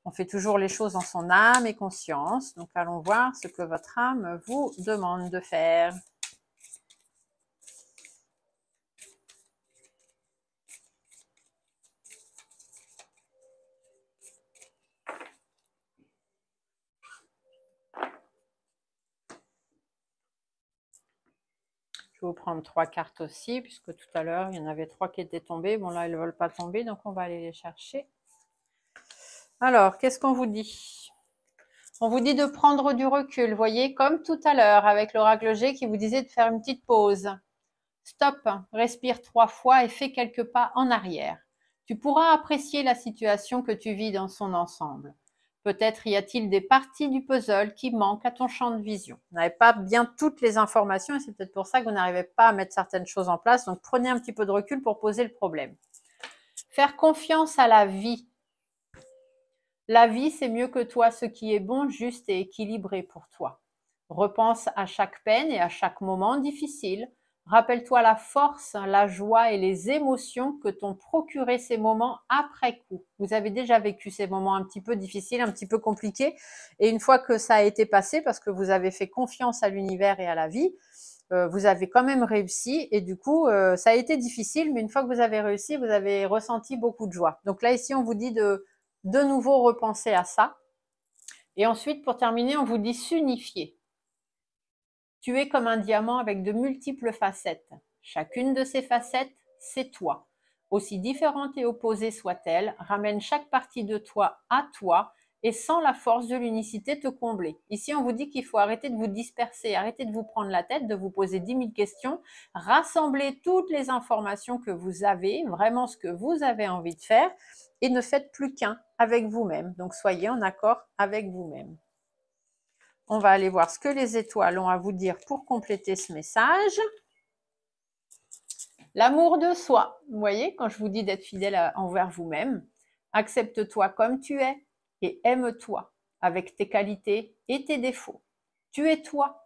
on fait toujours les choses en son âme et conscience. Donc, allons voir ce que votre âme vous demande de faire. Je vais vous prendre 3 cartes aussi, puisque tout à l'heure, il y en avait 3 qui étaient tombées. Bon, là, elles ne veulent pas tomber, donc on va aller les chercher. Alors, qu'est-ce qu'on vous dit? On vous dit de prendre du recul, voyez, comme tout à l'heure, avec l'oracle G qui vous disait de faire une petite pause. Stop, respire 3 fois et fais quelques pas en arrière. Tu pourras apprécier la situation que tu vis dans son ensemble. Peut-être y a-t-il des parties du puzzle qui manquent à ton champ de vision. Vous n'avez pas bien toutes les informations et c'est peut-être pour ça que vous n'arrivez pas à mettre certaines choses en place. Donc, prenez un petit peu de recul pour poser le problème. Faire confiance à la vie. La vie, c'est mieux que toi ce qui est bon, juste et équilibré pour toi. Repense à chaque peine et à chaque moment difficile. Rappelle-toi la force, la joie et les émotions que t'ont procuré ces moments après coup. Vous avez déjà vécu ces moments un petit peu difficiles, un petit peu compliqués. Et une fois que ça a été passé, parce que vous avez fait confiance à l'univers et à la vie, vous avez quand même réussi. Et du coup, ça a été difficile, mais une fois que vous avez réussi, vous avez ressenti beaucoup de joie. Donc là, ici, on vous dit de nouveau repenser à ça. Et ensuite, pour terminer, on vous dit s'unifier. Tu es comme un diamant avec de multiples facettes. Chacune de ces facettes, c'est toi. Aussi différentes et opposées soient-elles, ramène chaque partie de toi à toi et sans la force de l'unicité te combler. Ici, on vous dit qu'il faut arrêter de vous disperser, arrêter de vous prendre la tête, de vous poser 10 000 questions, rassembler toutes les informations que vous avez, vraiment ce que vous avez envie de faire, et ne faites plus qu'un avec vous-même. Donc, soyez en accord avec vous-même. On va aller voir ce que les étoiles ont à vous dire pour compléter ce message. L'amour de soi. Vous voyez, quand je vous dis d'être fidèle envers vous-même, accepte-toi comme tu es et aime-toi avec tes qualités et tes défauts. Tu es toi.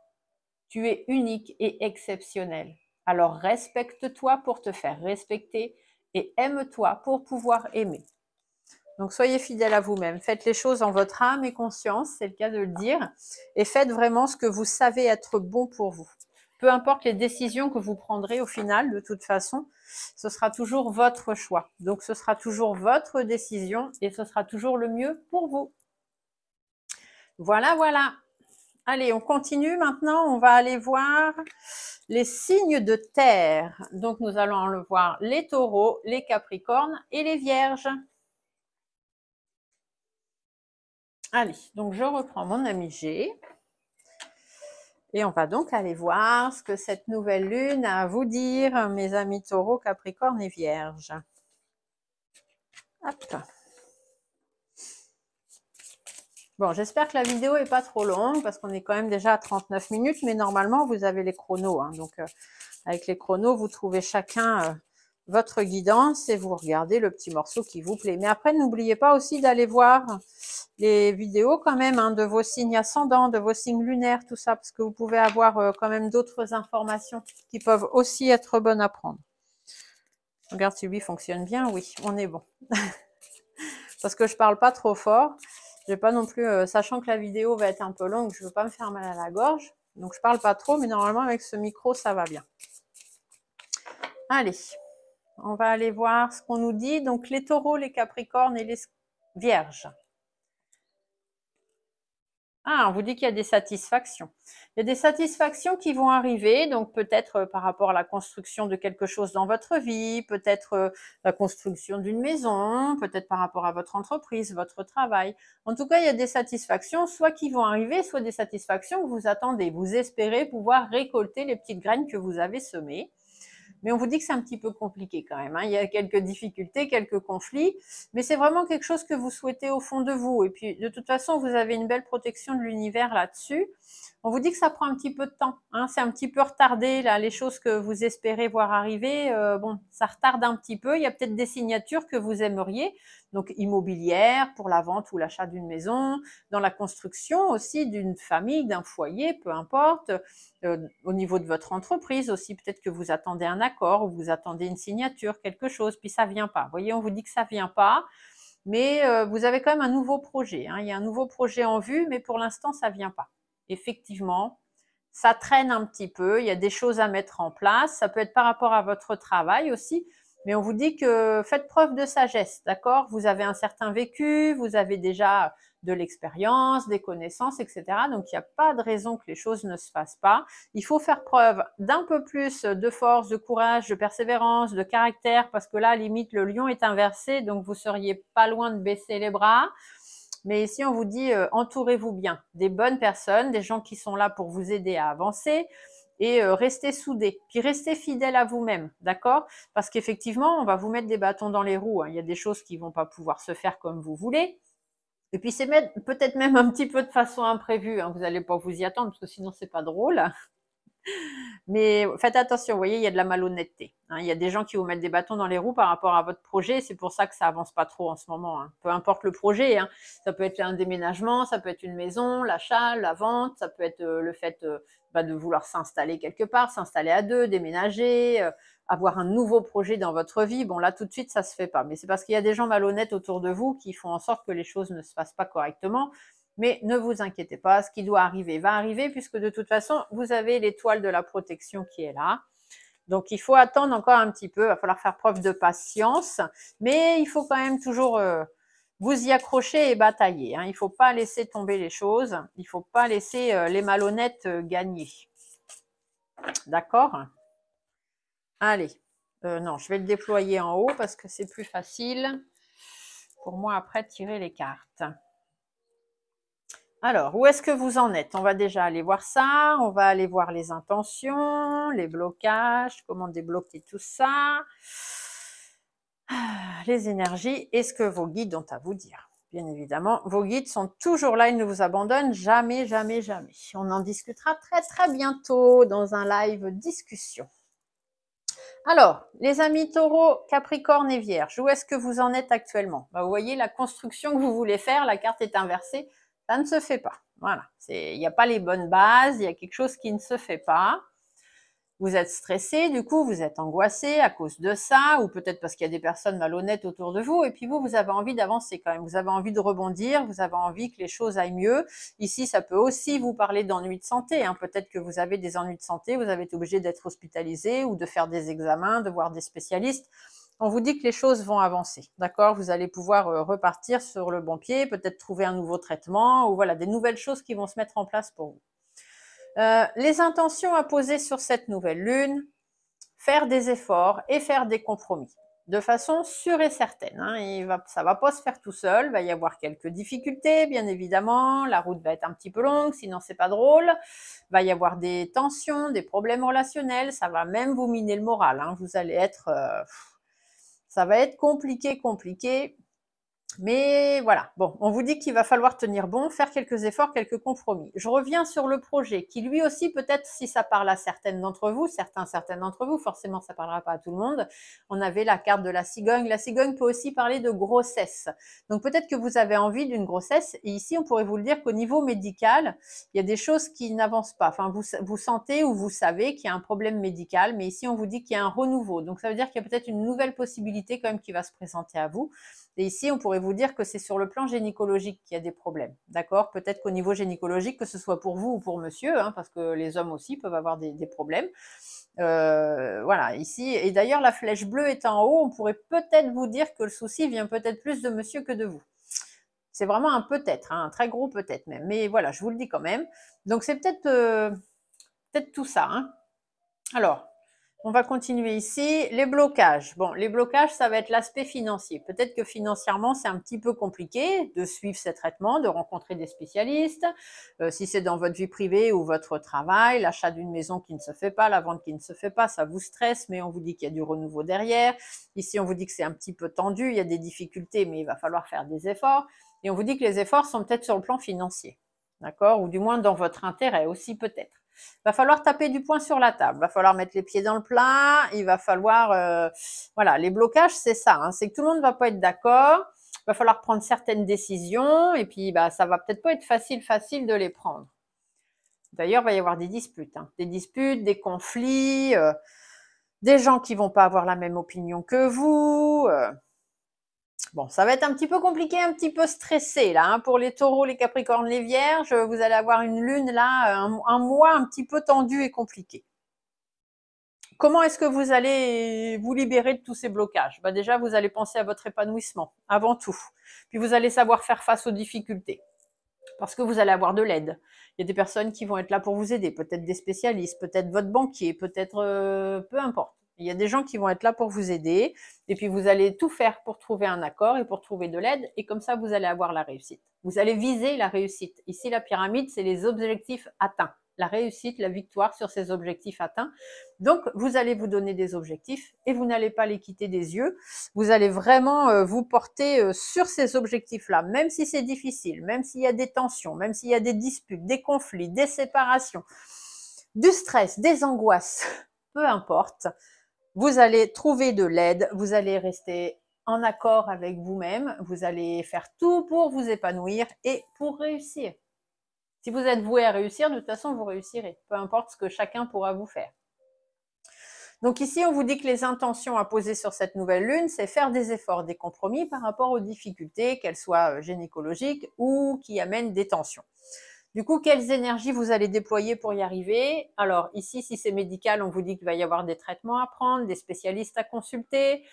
Tu es unique et exceptionnel. Alors respecte-toi pour te faire respecter et aime-toi pour pouvoir aimer. Donc, soyez fidèle à vous-même. Faites les choses en votre âme et conscience, c'est le cas de le dire. Et faites vraiment ce que vous savez être bon pour vous. Peu importe les décisions que vous prendrez au final, de toute façon, ce sera toujours votre choix. Donc, ce sera toujours votre décision et ce sera toujours le mieux pour vous. Voilà, voilà. Allez, on continue maintenant. On va aller voir les signes de terre. Donc, nous allons le voir les taureaux, les capricornes et les vierges. Allez, donc je reprends mon ami G. Et on va donc aller voir ce que cette nouvelle lune a à vous dire, mes amis taureaux, capricornes et vierges. Hop. Bon, j'espère que la vidéo n'est pas trop longue, parce qu'on est quand même déjà à 39 minutes, mais normalement, vous avez les chronos. Donc, avec les chronos, vous trouvez chacun votre guidance et vous regardez le petit morceau qui vous plaît. Mais après, n'oubliez pas aussi d'aller voir les vidéos quand même hein, de vos signes ascendants, de vos signes lunaires, tout ça, parce que vous pouvez avoir quand même d'autres informations qui peuvent aussi être bonnes à prendre. Regarde si lui fonctionne bien, oui, on est bon. Parce que je parle pas trop fort, je vais pas non plus, sachant que la vidéo va être un peu longue, je veux pas me faire mal à la gorge, donc je parle pas trop, mais normalement avec ce micro ça va bien. Allez, on va aller voir ce qu'on nous dit. Donc les taureaux, les capricornes et les vierges. Ah, on vous dit qu'il y a des satisfactions. Il y a des satisfactions qui vont arriver, donc peut-être par rapport à la construction de quelque chose dans votre vie, peut-être la construction d'une maison, peut-être par rapport à votre entreprise, votre travail. En tout cas, il y a des satisfactions, soit qui vont arriver, soit des satisfactions que vous attendez. Vous espérez pouvoir récolter les petites graines que vous avez semées. Mais on vous dit que c'est un petit peu compliqué quand même. Hein. Il y a quelques difficultés, quelques conflits, mais c'est vraiment quelque chose que vous souhaitez au fond de vous. Et puis, de toute façon, vous avez une belle protection de l'univers là-dessus. On vous dit que ça prend un petit peu de temps. Hein. C'est un petit peu retardé, là, les choses que vous espérez voir arriver. Bon, ça retarde un petit peu. Il y a peut-être des signatures que vous aimeriez, donc immobilières, pour la vente ou l'achat d'une maison, dans la construction aussi d'une famille, d'un foyer, peu importe. Au niveau de votre entreprise aussi, peut-être que vous attendez un accord ou vous attendez une signature, quelque chose, puis ça vient pas. Vous voyez, on vous dit que ça vient pas, mais vous avez quand même un nouveau projet. Hein. Il y a un nouveau projet en vue, mais pour l'instant, ça vient pas. Effectivement, ça traîne un petit peu. Il y a des choses à mettre en place. Ça peut être par rapport à votre travail aussi. Mais on vous dit que faites preuve de sagesse, d'accord? Vous avez un certain vécu, vous avez déjà de l'expérience, des connaissances, etc. Donc, il n'y a pas de raison que les choses ne se fassent pas. Il faut faire preuve d'un peu plus de force, de courage, de persévérance, de caractère, parce que là, limite, le lion est inversé, donc vous seriez pas loin de baisser les bras. Mais ici, on vous dit, entourez-vous bien des bonnes personnes, des gens qui sont là pour vous aider à avancer et restez soudés. Puis restez fidèles à vous-même, d'accord? Parce qu'effectivement, on va vous mettre des bâtons dans les roues. Hein. Il y a des choses qui vont pas pouvoir se faire comme vous voulez. Et puis c'est peut-être même un petit peu de façon imprévue. Hein. Vous n'allez pas vous y attendre parce que sinon c'est pas drôle. Mais faites attention, vous voyez, il y a de la malhonnêteté. Hein. Il y a des gens qui vous mettent des bâtons dans les roues par rapport à votre projet. C'est pour ça que ça avance pas trop en ce moment. Hein. Peu importe le projet. Hein. Ça peut être un déménagement, ça peut être une maison, l'achat, la vente. Ça peut être le fait de vouloir s'installer quelque part, s'installer à deux, déménager, avoir un nouveau projet dans votre vie. Bon, là, tout de suite, ça se fait pas. Mais c'est parce qu'il y a des gens malhonnêtes autour de vous qui font en sorte que les choses ne se passent pas correctement. Mais ne vous inquiétez pas, ce qui doit arriver va arriver, puisque de toute façon, vous avez l'étoile de la protection qui est là. Donc, il faut attendre encore un petit peu, il va falloir faire preuve de patience, mais il faut quand même toujours vous y accrocher et batailler. Hein. Il ne faut pas laisser tomber les choses, il ne faut pas laisser les malhonnêtes gagner. D'accord? Allez, non, je vais le déployer en haut parce que c'est plus facile pour moi après de tirer les cartes. Alors, où est-ce que vous en êtes? On va déjà aller voir ça. On va aller voir les intentions, les blocages, comment débloquer tout ça. Les énergies et ce que vos guides ont à vous dire. Bien évidemment, vos guides sont toujours là, ils ne vous abandonnent jamais, jamais, jamais. On en discutera très, très bientôt dans un live discussion. Alors, les amis taureaux, capricorne et vierge, où est-ce que vous en êtes actuellement? Vous voyez la construction que vous voulez faire, la carte est inversée. Ça ne se fait pas. Voilà. Il n'y a pas les bonnes bases, il y a quelque chose qui ne se fait pas. Vous êtes stressé, du coup, vous êtes angoissé à cause de ça, ou peut-être parce qu'il y a des personnes malhonnêtes autour de vous, et puis vous avez envie d'avancer quand même. Vous avez envie de rebondir, vous avez envie que les choses aillent mieux. Ici, ça peut aussi vous parler d'ennuis de santé. Hein. Peut-être que vous avez des ennuis de santé, vous avez été obligé d'être hospitalisé ou de faire des examens, de voir des spécialistes. On vous dit que les choses vont avancer, d'accord? Vous allez pouvoir repartir sur le bon pied, peut-être trouver un nouveau traitement, ou voilà, des nouvelles choses qui vont se mettre en place pour vous. Les intentions à poser sur cette nouvelle lune, faire des efforts et faire des compromis, de façon sûre et certaine. Hein. Ça va pas se faire tout seul, il va y avoir quelques difficultés, bien évidemment, la route va être un petit peu longue, sinon c'est pas drôle, il va y avoir des tensions, des problèmes relationnels, ça va même vous miner le moral, hein. Vous allez être... ça va être compliqué. Mais voilà, bon, on vous dit qu'il va falloir tenir bon, faire quelques efforts, quelques compromis. Je reviens sur le projet, qui lui aussi, peut-être, si ça parle à certaines d'entre vous, certaines d'entre vous, forcément ça ne parlera pas à tout le monde, on avait la carte de la cigogne. La cigogne peut aussi parler de grossesse. Donc peut-être que vous avez envie d'une grossesse, et ici on pourrait vous le dire qu'au niveau médical, il y a des choses qui n'avancent pas. Enfin, vous sentez ou vous savez qu'il y a un problème médical, mais ici on vous dit qu'il y a un renouveau. Donc ça veut dire qu'il y a peut-être une nouvelle possibilité quand même qui va se présenter à vous. Et ici, on pourrait vous dire que c'est sur le plan gynécologique qu'il y a des problèmes. D'accord? Peut-être qu'au niveau gynécologique, que ce soit pour vous ou pour monsieur, hein, parce que les hommes aussi peuvent avoir des problèmes. Voilà, ici. Et d'ailleurs, la flèche bleue est en haut. On pourrait peut-être vous dire que le souci vient peut-être plus de monsieur que de vous. C'est vraiment un peut-être, hein, un très gros peut-être même. Mais voilà, je vous le dis quand même. Donc, c'est peut-être tout ça. Hein. Alors, on va continuer ici. Les blocages. Bon, les blocages, ça va être l'aspect financier. Peut-être que financièrement, c'est un petit peu compliqué de suivre ces traitements, de rencontrer des spécialistes. Si c'est dans votre vie privée ou votre travail, l'achat d'une maison qui ne se fait pas, la vente qui ne se fait pas, ça vous stresse, mais on vous dit qu'il y a du renouveau derrière. Ici, on vous dit que c'est un petit peu tendu, il y a des difficultés, mais il va falloir faire des efforts. Et on vous dit que les efforts sont peut-être sur le plan financier. D'accord? Ou du moins dans votre intérêt aussi peut-être. Va falloir taper du poing sur la table, va falloir mettre les pieds dans le plat, il va falloir, voilà, les blocages, c'est ça, hein, c'est que tout le monde ne va pas être d'accord, il va falloir prendre certaines décisions, et puis bah, ça va peut-être pas être facile de les prendre. D'ailleurs, il va y avoir des disputes, hein, des conflits, des gens qui vont pas avoir la même opinion que vous. Bon, ça va être un petit peu compliqué, un petit peu stressé là, hein, pour les taureaux, les capricornes, les vierges. Vous allez avoir une lune là, un mois un petit peu tendu et compliqué. Comment est-ce que vous allez vous libérer de tous ces blocages? Bah déjà, vous allez penser à votre épanouissement, avant tout. Puis vous allez savoir faire face aux difficultés, parce que vous allez avoir de l'aide. Il y a des personnes qui vont être là pour vous aider, peut-être des spécialistes, peut-être votre banquier, peut-être peu importe. Il y a des gens qui vont être là pour vous aider, et puis vous allez tout faire pour trouver un accord et pour trouver de l'aide, et comme ça, vous allez avoir la réussite. Vous allez viser la réussite. Ici, la pyramide, c'est les objectifs atteints. La réussite, la victoire sur ces objectifs atteints. Donc, vous allez vous donner des objectifs et vous n'allez pas les quitter des yeux. Vous allez vraiment vous porter sur ces objectifs-là, même si c'est difficile, même s'il y a des tensions, même s'il y a des disputes, des conflits, des séparations, du stress, des angoisses, peu importe. Vous allez trouver de l'aide, vous allez rester en accord avec vous-même, vous allez faire tout pour vous épanouir et pour réussir. Si vous êtes voué à réussir, de toute façon, vous réussirez, peu importe ce que chacun pourra vous faire. Donc ici, on vous dit que les intentions à poser sur cette nouvelle lune, c'est faire des efforts, des compromis par rapport aux difficultés, qu'elles soient gynécologiques ou qui amènent des tensions. Du coup, quelles énergies vous allez déployer pour y arriver? Alors ici, si c'est médical, on vous dit qu'il va y avoir des traitements à prendre, des spécialistes à consulter.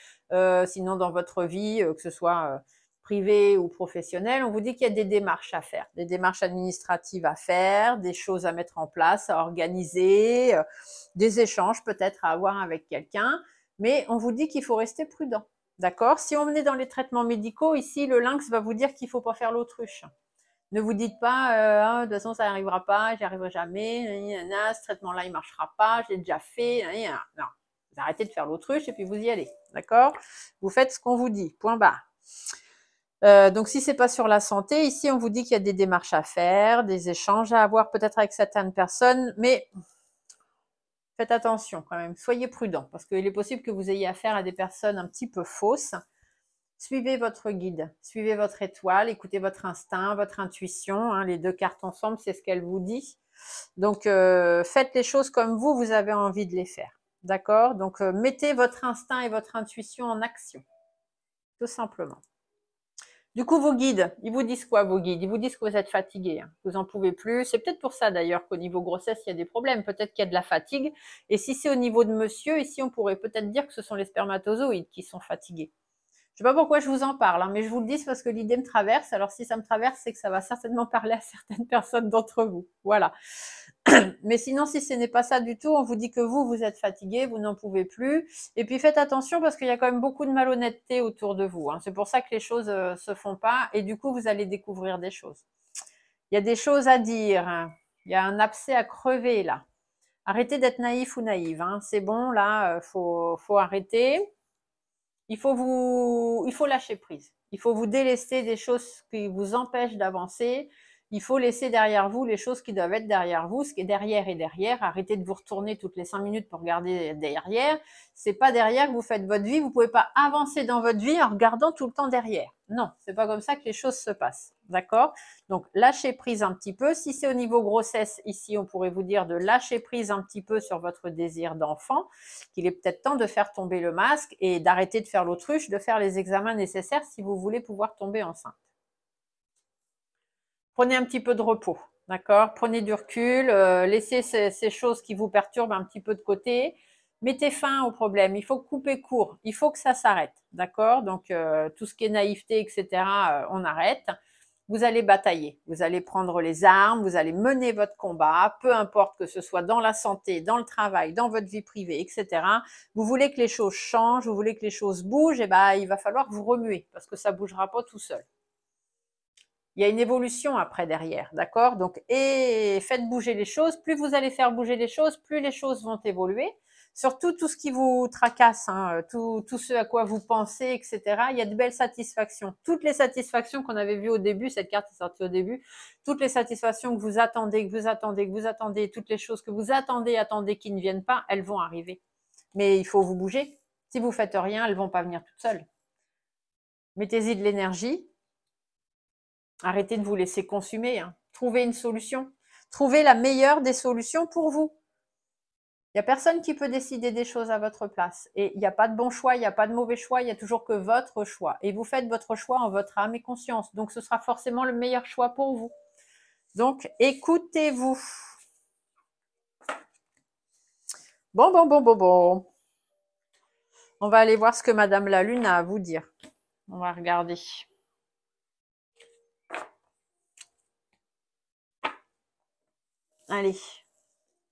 Sinon, dans votre vie, que ce soit privée ou professionnelle, on vous dit qu'il y a des démarches à faire, des démarches administratives à faire, des choses à mettre en place, à organiser, des échanges peut-être à avoir avec quelqu'un. Mais on vous dit qu'il faut rester prudent. D'accord? Si on est dans les traitements médicaux, ici, le lynx va vous dire qu'il ne faut pas faire l'autruche. Ne vous dites pas, de toute façon, ça n'arrivera pas, j'y arriverai jamais, ce traitement-là, il ne marchera pas, je l'ai déjà fait. Non, vous arrêtez de faire l'autruche et puis vous y allez. D'accord? Vous faites ce qu'on vous dit. Point barre. Donc, si c'est pas sur la santé, ici, on vous dit qu'il y a des démarches à faire, des échanges à avoir peut-être avec certaines personnes, mais faites attention quand même. Soyez prudents parce qu'il est possible que vous ayez affaire à des personnes un petit peu fausses. Suivez votre guide, suivez votre étoile, écoutez votre instinct, votre intuition. Hein, les deux cartes ensemble, c'est ce qu'elle vous dit. Donc, faites les choses comme vous avez envie de les faire. D'accord? Donc, mettez votre instinct et votre intuition en action. Tout simplement. Du coup, vos guides, ils vous disent quoi, vos guides? Ils vous disent que vous êtes fatigué, hein, vous en pouvez plus. C'est peut-être pour ça d'ailleurs qu'au niveau grossesse, il y a des problèmes. Peut-être qu'il y a de la fatigue. Et si c'est au niveau de monsieur, ici, on pourrait peut-être dire que ce sont les spermatozoïdes qui sont fatigués. Je ne sais pas pourquoi je vous en parle, hein, mais je vous le dis parce que l'idée me traverse. Alors, si ça me traverse, c'est que ça va certainement parler à certaines personnes d'entre vous. Voilà. Mais sinon, si ce n'est pas ça du tout, on vous dit que vous êtes fatigué, vous n'en pouvez plus. Et puis, faites attention parce qu'il y a quand même beaucoup de malhonnêteté autour de vous. Hein. C'est pour ça que les choses se font pas. Et du coup, vous allez découvrir des choses. Il y a des choses à dire. Hein. Il y a un abcès à crever, là. Arrêtez d'être naïf ou naïve. Hein. C'est bon, là, faut arrêter. Il faut lâcher prise. Il faut vous délester des choses qui vous empêchent d'avancer. Il faut laisser derrière vous les choses qui doivent être derrière vous. Ce qui est derrière est derrière. Arrêtez de vous retourner toutes les 5 minutes pour regarder derrière. C'est pas derrière que vous faites votre vie. Vous pouvez pas avancer dans votre vie en regardant tout le temps derrière. Non, c'est pas comme ça que les choses se passent. D'accord? Donc, lâchez prise un petit peu. Si c'est au niveau grossesse, ici, on pourrait vous dire de lâcher prise un petit peu sur votre désir d'enfant, qu'il est peut-être temps de faire tomber le masque et d'arrêter de faire l'autruche, de faire les examens nécessaires si vous voulez pouvoir tomber enceinte. Prenez un petit peu de repos, d'accord? Prenez du recul, laissez ces choses qui vous perturbent un petit peu de côté. Mettez fin au problème, il faut couper court, il faut que ça s'arrête, d'accord? Donc, tout ce qui est naïveté, etc., on arrête. Vous allez batailler, vous allez prendre les armes, vous allez mener votre combat, peu importe que ce soit dans la santé, dans le travail, dans votre vie privée, etc. Vous voulez que les choses changent, vous voulez que les choses bougent, et ben, il va falloir vous remuer parce que ça bougera pas tout seul. Il y a une évolution après derrière, d'accord? Donc, et faites bouger les choses. Plus vous allez faire bouger les choses, plus les choses vont évoluer. Surtout tout ce qui vous tracasse, hein, tout ce à quoi vous pensez, etc. Il y a de belles satisfactions. Toutes les satisfactions qu'on avait vues au début, cette carte est sortie au début, toutes les satisfactions que vous attendez, toutes les choses que vous attendez qui ne viennent pas, elles vont arriver. Mais il faut vous bouger. Si vous faites rien, elles vont pas venir toutes seules. Mettez-y de l'énergie. Arrêtez de vous laisser consumer. Hein. Trouvez une solution. Trouvez la meilleure des solutions pour vous. Il n'y a personne qui peut décider des choses à votre place. Et il n'y a pas de bon choix, il n'y a pas de mauvais choix, il n'y a toujours que votre choix. Et vous faites votre choix en votre âme et conscience. Donc, ce sera forcément le meilleur choix pour vous. Donc, écoutez-vous. Bon. On va aller voir ce que Madame la Lune a à vous dire. On va regarder. Allez.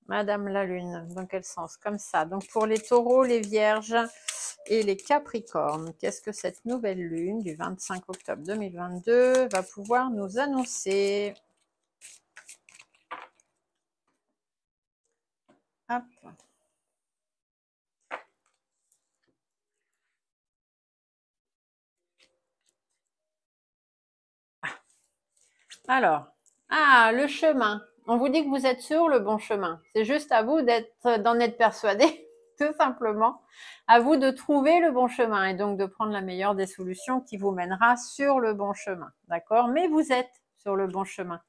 Madame la Lune, dans quel sens? Comme ça. Donc, pour les taureaux, les vierges et les capricornes, qu'est-ce que cette nouvelle lune du 25 octobre 2022 va pouvoir nous annoncer? Hop. Alors, le chemin. On vous dit que vous êtes sur le bon chemin. C'est juste à vous d'en être persuadé, tout simplement. À vous de trouver le bon chemin et donc de prendre la meilleure des solutions qui vous mènera sur le bon chemin. D'accord? Mais vous êtes sur le bon chemin.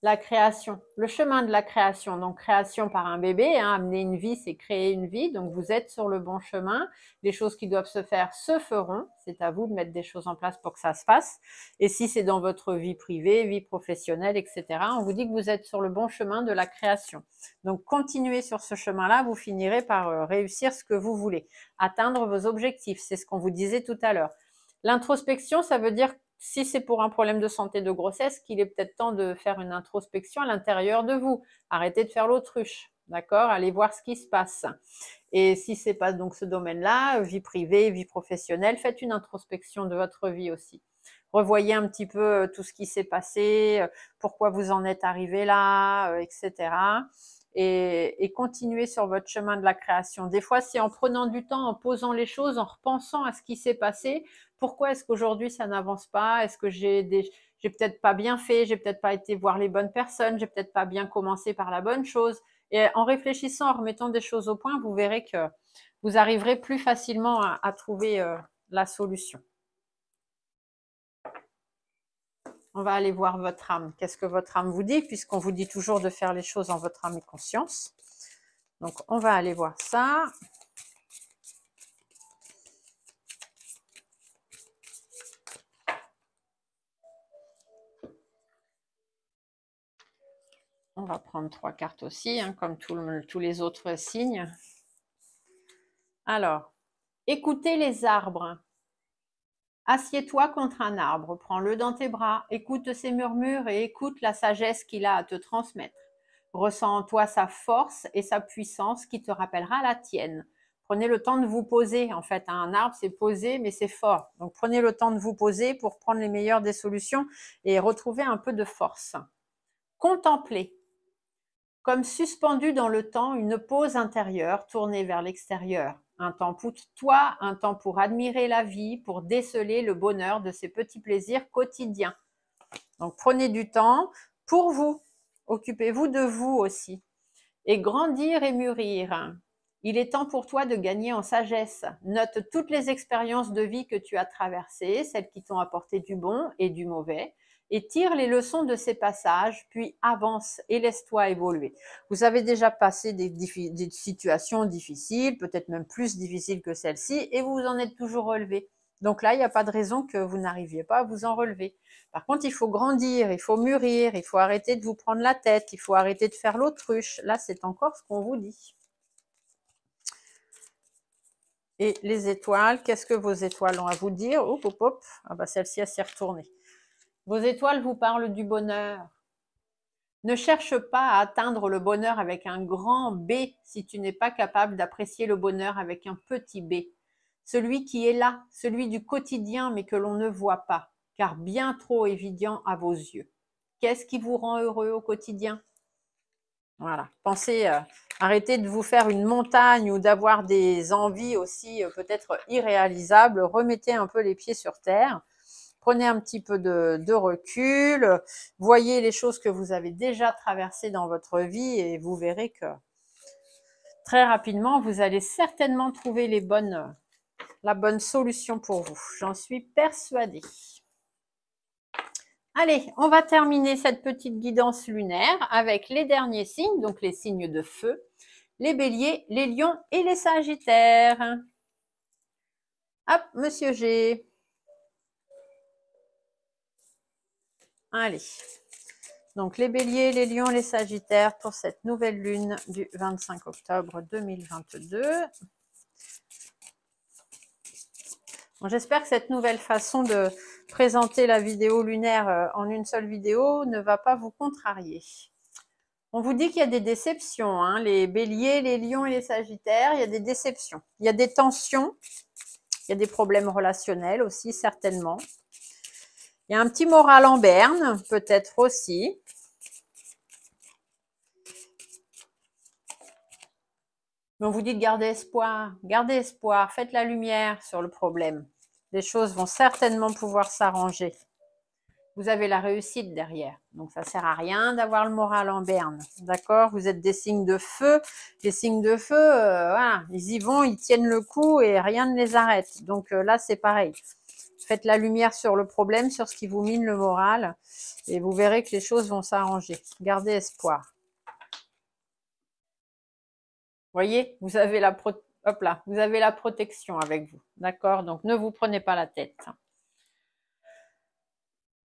La création, le chemin de la création, donc création par un bébé, hein, amener une vie, c'est créer une vie, donc vous êtes sur le bon chemin, les choses qui doivent se faire se feront, c'est à vous de mettre des choses en place pour que ça se fasse, et si c'est dans votre vie privée, vie professionnelle, etc., on vous dit que vous êtes sur le bon chemin de la création. Donc continuez sur ce chemin-là, vous finirez par réussir ce que vous voulez, atteindre vos objectifs, c'est ce qu'on vous disait tout à l'heure. L'introspection, ça veut dire si c'est pour un problème de santé de grossesse, qu'il est peut-être temps de faire une introspection à l'intérieur de vous. Arrêtez de faire l'autruche, d'accord? Allez voir ce qui se passe. Et si c'est pas donc ce domaine-là, vie privée, vie professionnelle, faites une introspection de votre vie aussi. Revoyez un petit peu tout ce qui s'est passé, pourquoi vous en êtes arrivé là, etc. Et continuez sur votre chemin de la création. Des fois, c'est en prenant du temps, en posant les choses, en repensant à ce qui s'est passé. Pourquoi est-ce qu'aujourd'hui ça n'avance pas? Est-ce que j'ai peut-être pas bien fait, j'ai peut-être pas été voir les bonnes personnes, j'ai peut-être pas bien commencé par la bonne chose. Et en réfléchissant, en remettant des choses au point, vous verrez que vous arriverez plus facilement à trouver la solution. On va aller voir votre âme. Qu'est-ce que votre âme vous dit, puisqu'on vous dit toujours de faire les choses en votre âme et conscience. Donc, on va aller voir ça. On va prendre 3 cartes aussi, hein, comme tous les autres signes. Alors, écoutez les arbres. Assieds-toi contre un arbre, prends-le dans tes bras, écoute ses murmures et écoute la sagesse qu'il a à te transmettre. Ressens en toi sa force et sa puissance qui te rappellera la tienne. Prenez le temps de vous poser. En fait, un arbre, c'est posé, mais c'est fort. Donc, prenez le temps de vous poser pour prendre les meilleures des solutions et retrouver un peu de force. Contemplez. Comme suspendue dans le temps, une pause intérieure tournée vers l'extérieur. un temps pour toi, un temps pour admirer la vie, pour déceler le bonheur de ces petits plaisirs quotidiens. Donc, prenez du temps pour vous. Occupez-vous de vous aussi. Et grandir et mûrir. Il est temps pour toi de gagner en sagesse. Note toutes les expériences de vie que tu as traversées, celles qui t'ont apporté du bon et du mauvais, et tire les leçons de ces passages, puis avance et laisse-toi évoluer. Vous avez déjà passé des situations difficiles, peut-être même plus difficiles que celle-ci, et vous vous en êtes toujours relevé. Donc là, il n'y a pas de raison que vous n'arriviez pas à vous en relever. Par contre, il faut grandir, il faut mûrir, il faut arrêter de vous prendre la tête, il faut arrêter de faire l'autruche. Là, c'est encore ce qu'on vous dit. Et les étoiles, qu'est-ce que vos étoiles ont à vous dire? Hop, hop, hop. Ah bah celle-ci, elle s'est retournée. Vos étoiles vous parlent du bonheur. Ne cherche pas à atteindre le bonheur avec un grand B si tu n'es pas capable d'apprécier le bonheur avec un petit b. Celui qui est là, celui du quotidien mais que l'on ne voit pas, car bien trop évident à vos yeux. Qu'est-ce qui vous rend heureux au quotidien? Voilà, pensez, arrêtez de vous faire une montagne ou d'avoir des envies aussi peut-être irréalisables. Remettez un peu les pieds sur terre. Prenez un petit peu de recul. Voyez les choses que vous avez déjà traversées dans votre vie et vous verrez que très rapidement, vous allez certainement trouver la bonne solution pour vous. J'en suis persuadée. Allez, on va terminer cette petite guidance lunaire avec les derniers signes, donc les signes de feu, les béliers, les lions et les sagittaires. Hop, monsieur G. Allez. Donc les béliers, les lions, les sagittaires pour cette nouvelle lune du 25 octobre 2022. Bon, j'espère que cette nouvelle façon de présenter la vidéo lunaire en une seule vidéo ne va pas vous contrarier. On vous dit qu'il y a des déceptions, hein, les béliers, les lions et les sagittaires, il y a des déceptions. Il y a des tensions, il y a des problèmes relationnels aussi, certainement. Il y a un petit moral en berne, peut-être aussi. Mais on vous dit de garder espoir, faites la lumière sur le problème. Les choses vont certainement pouvoir s'arranger. Vous avez la réussite derrière. Donc, ça ne sert à rien d'avoir le moral en berne. D'accord? Vous êtes des signes de feu. Les signes de feu, voilà, ils y vont, ils tiennent le coup et rien ne les arrête. Donc là, c'est pareil. Faites la lumière sur le problème, sur ce qui vous mine le moral. Et vous verrez que les choses vont s'arranger. Gardez espoir. Voyez, vous avez vous avez la protection avec vous. D'accord? Donc, ne vous prenez pas la tête.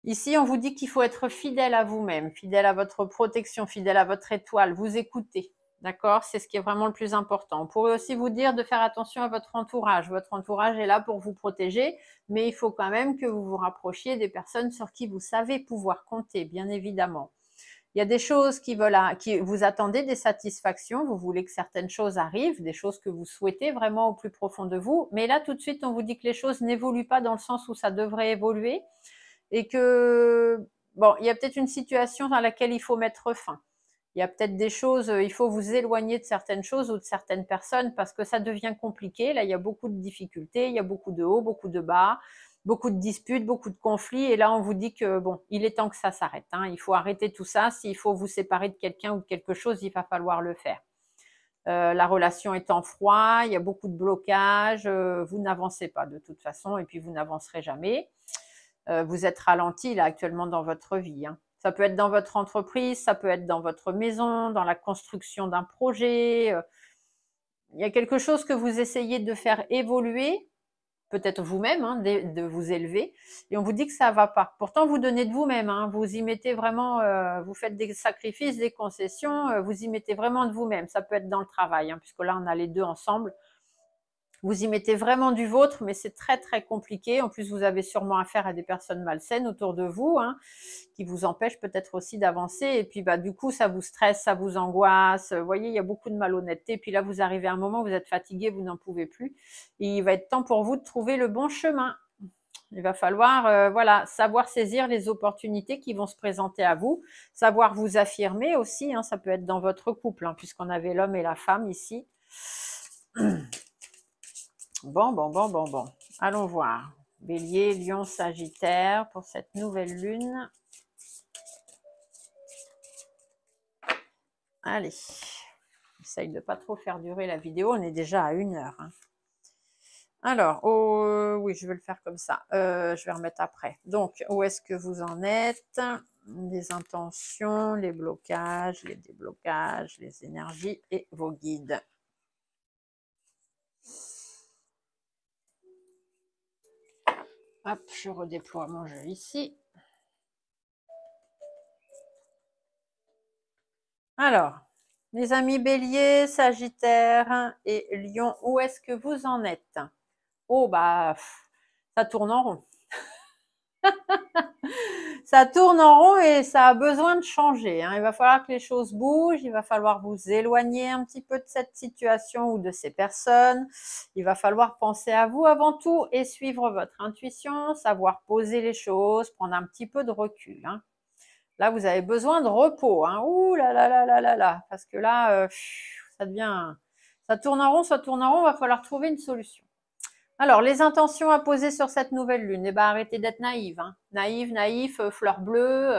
Ici, on vous dit qu'il faut être fidèle à vous-même, fidèle à votre protection, fidèle à votre étoile. Vous écoutez. D'accord? C'est ce qui est vraiment le plus important. On pourrait aussi vous dire de faire attention à votre entourage. Votre entourage est là pour vous protéger, mais il faut quand même que vous vous rapprochiez des personnes sur qui vous savez pouvoir compter, bien évidemment. Il y a des choses qui vous attendez des satisfactions, vous voulez que certaines choses arrivent, des choses que vous souhaitez vraiment au plus profond de vous, mais là tout de suite on vous dit que les choses n'évoluent pas dans le sens où ça devrait évoluer et que, bon, il y a peut-être une situation dans laquelle il faut mettre fin. Il y a peut-être des choses, il faut vous éloigner de certaines choses ou de certaines personnes parce que ça devient compliqué. Là, il y a beaucoup de difficultés, il y a beaucoup de hauts, beaucoup de bas, beaucoup de disputes, beaucoup de conflits. Et là, on vous dit que, bon, il est temps que ça s'arrête. Hein. Il faut arrêter tout ça. S'il faut vous séparer de quelqu'un ou de quelque chose, il va falloir le faire. La relation est en froid, il y a beaucoup de blocages, vous n'avancez pas de toute façon et puis vous n'avancerez jamais. Vous êtes ralenti là actuellement dans votre vie. Hein. Ça peut être dans votre entreprise, ça peut être dans votre maison, dans la construction d'un projet. Il y a quelque chose que vous essayez de faire évoluer, peut-être vous-même, hein, de vous élever, et on vous dit que ça ne va pas. Pourtant, vous donnez de vous-même, hein, vous y mettez vraiment, vous faites des sacrifices, des concessions, vous y mettez vraiment de vous-même. Ça peut être dans le travail, hein, puisque là, on a les deux ensemble. Vous y mettez vraiment du vôtre, mais c'est très, très compliqué. En plus, vous avez sûrement affaire à des personnes malsaines autour de vous, hein, qui vous empêchent peut-être aussi d'avancer. Et puis, bah, du coup, ça vous stresse, ça vous angoisse. Vous voyez, il y a beaucoup de malhonnêteté. Puis là, vous arrivez à un moment où vous êtes fatigué, vous n'en pouvez plus. Et il va être temps pour vous de trouver le bon chemin. Il va falloir voilà, savoir saisir les opportunités qui vont se présenter à vous, savoir vous affirmer aussi. Hein, ça peut être dans votre couple, hein, puisqu'on avait l'homme et la femme ici. Bon. Allons voir. Bélier, Lion, Sagittaire pour cette nouvelle lune. Allez. J'essaye de ne pas trop faire durer la vidéo. On est déjà à 1 heure. Hein. Alors, oui, je vais le faire comme ça. Je vais remettre après. Donc, où est-ce que vous en êtes? Les intentions, les blocages, les déblocages, les énergies et vos guides. Hop, je redéploie mon jeu ici. Alors, les amis Bélier, Sagittaire et Lion, où est-ce que vous en êtes? Oh, bah, ça tourne en rond. Ça tourne en rond et ça a besoin de changer. Hein. Il va falloir que les choses bougent, il va falloir vous éloigner un petit peu de cette situation ou de ces personnes. Il va falloir penser à vous avant tout et suivre votre intuition, savoir poser les choses, prendre un petit peu de recul. Hein. Là, vous avez besoin de repos. Hein. Ouh là là là là là là. Parce que là, ça devient... Ça tourne en rond, il va falloir trouver une solution. Alors, les intentions à poser sur cette nouvelle lune, eh ben, arrêtez d'être naïve. Hein. Naïf, fleur bleue,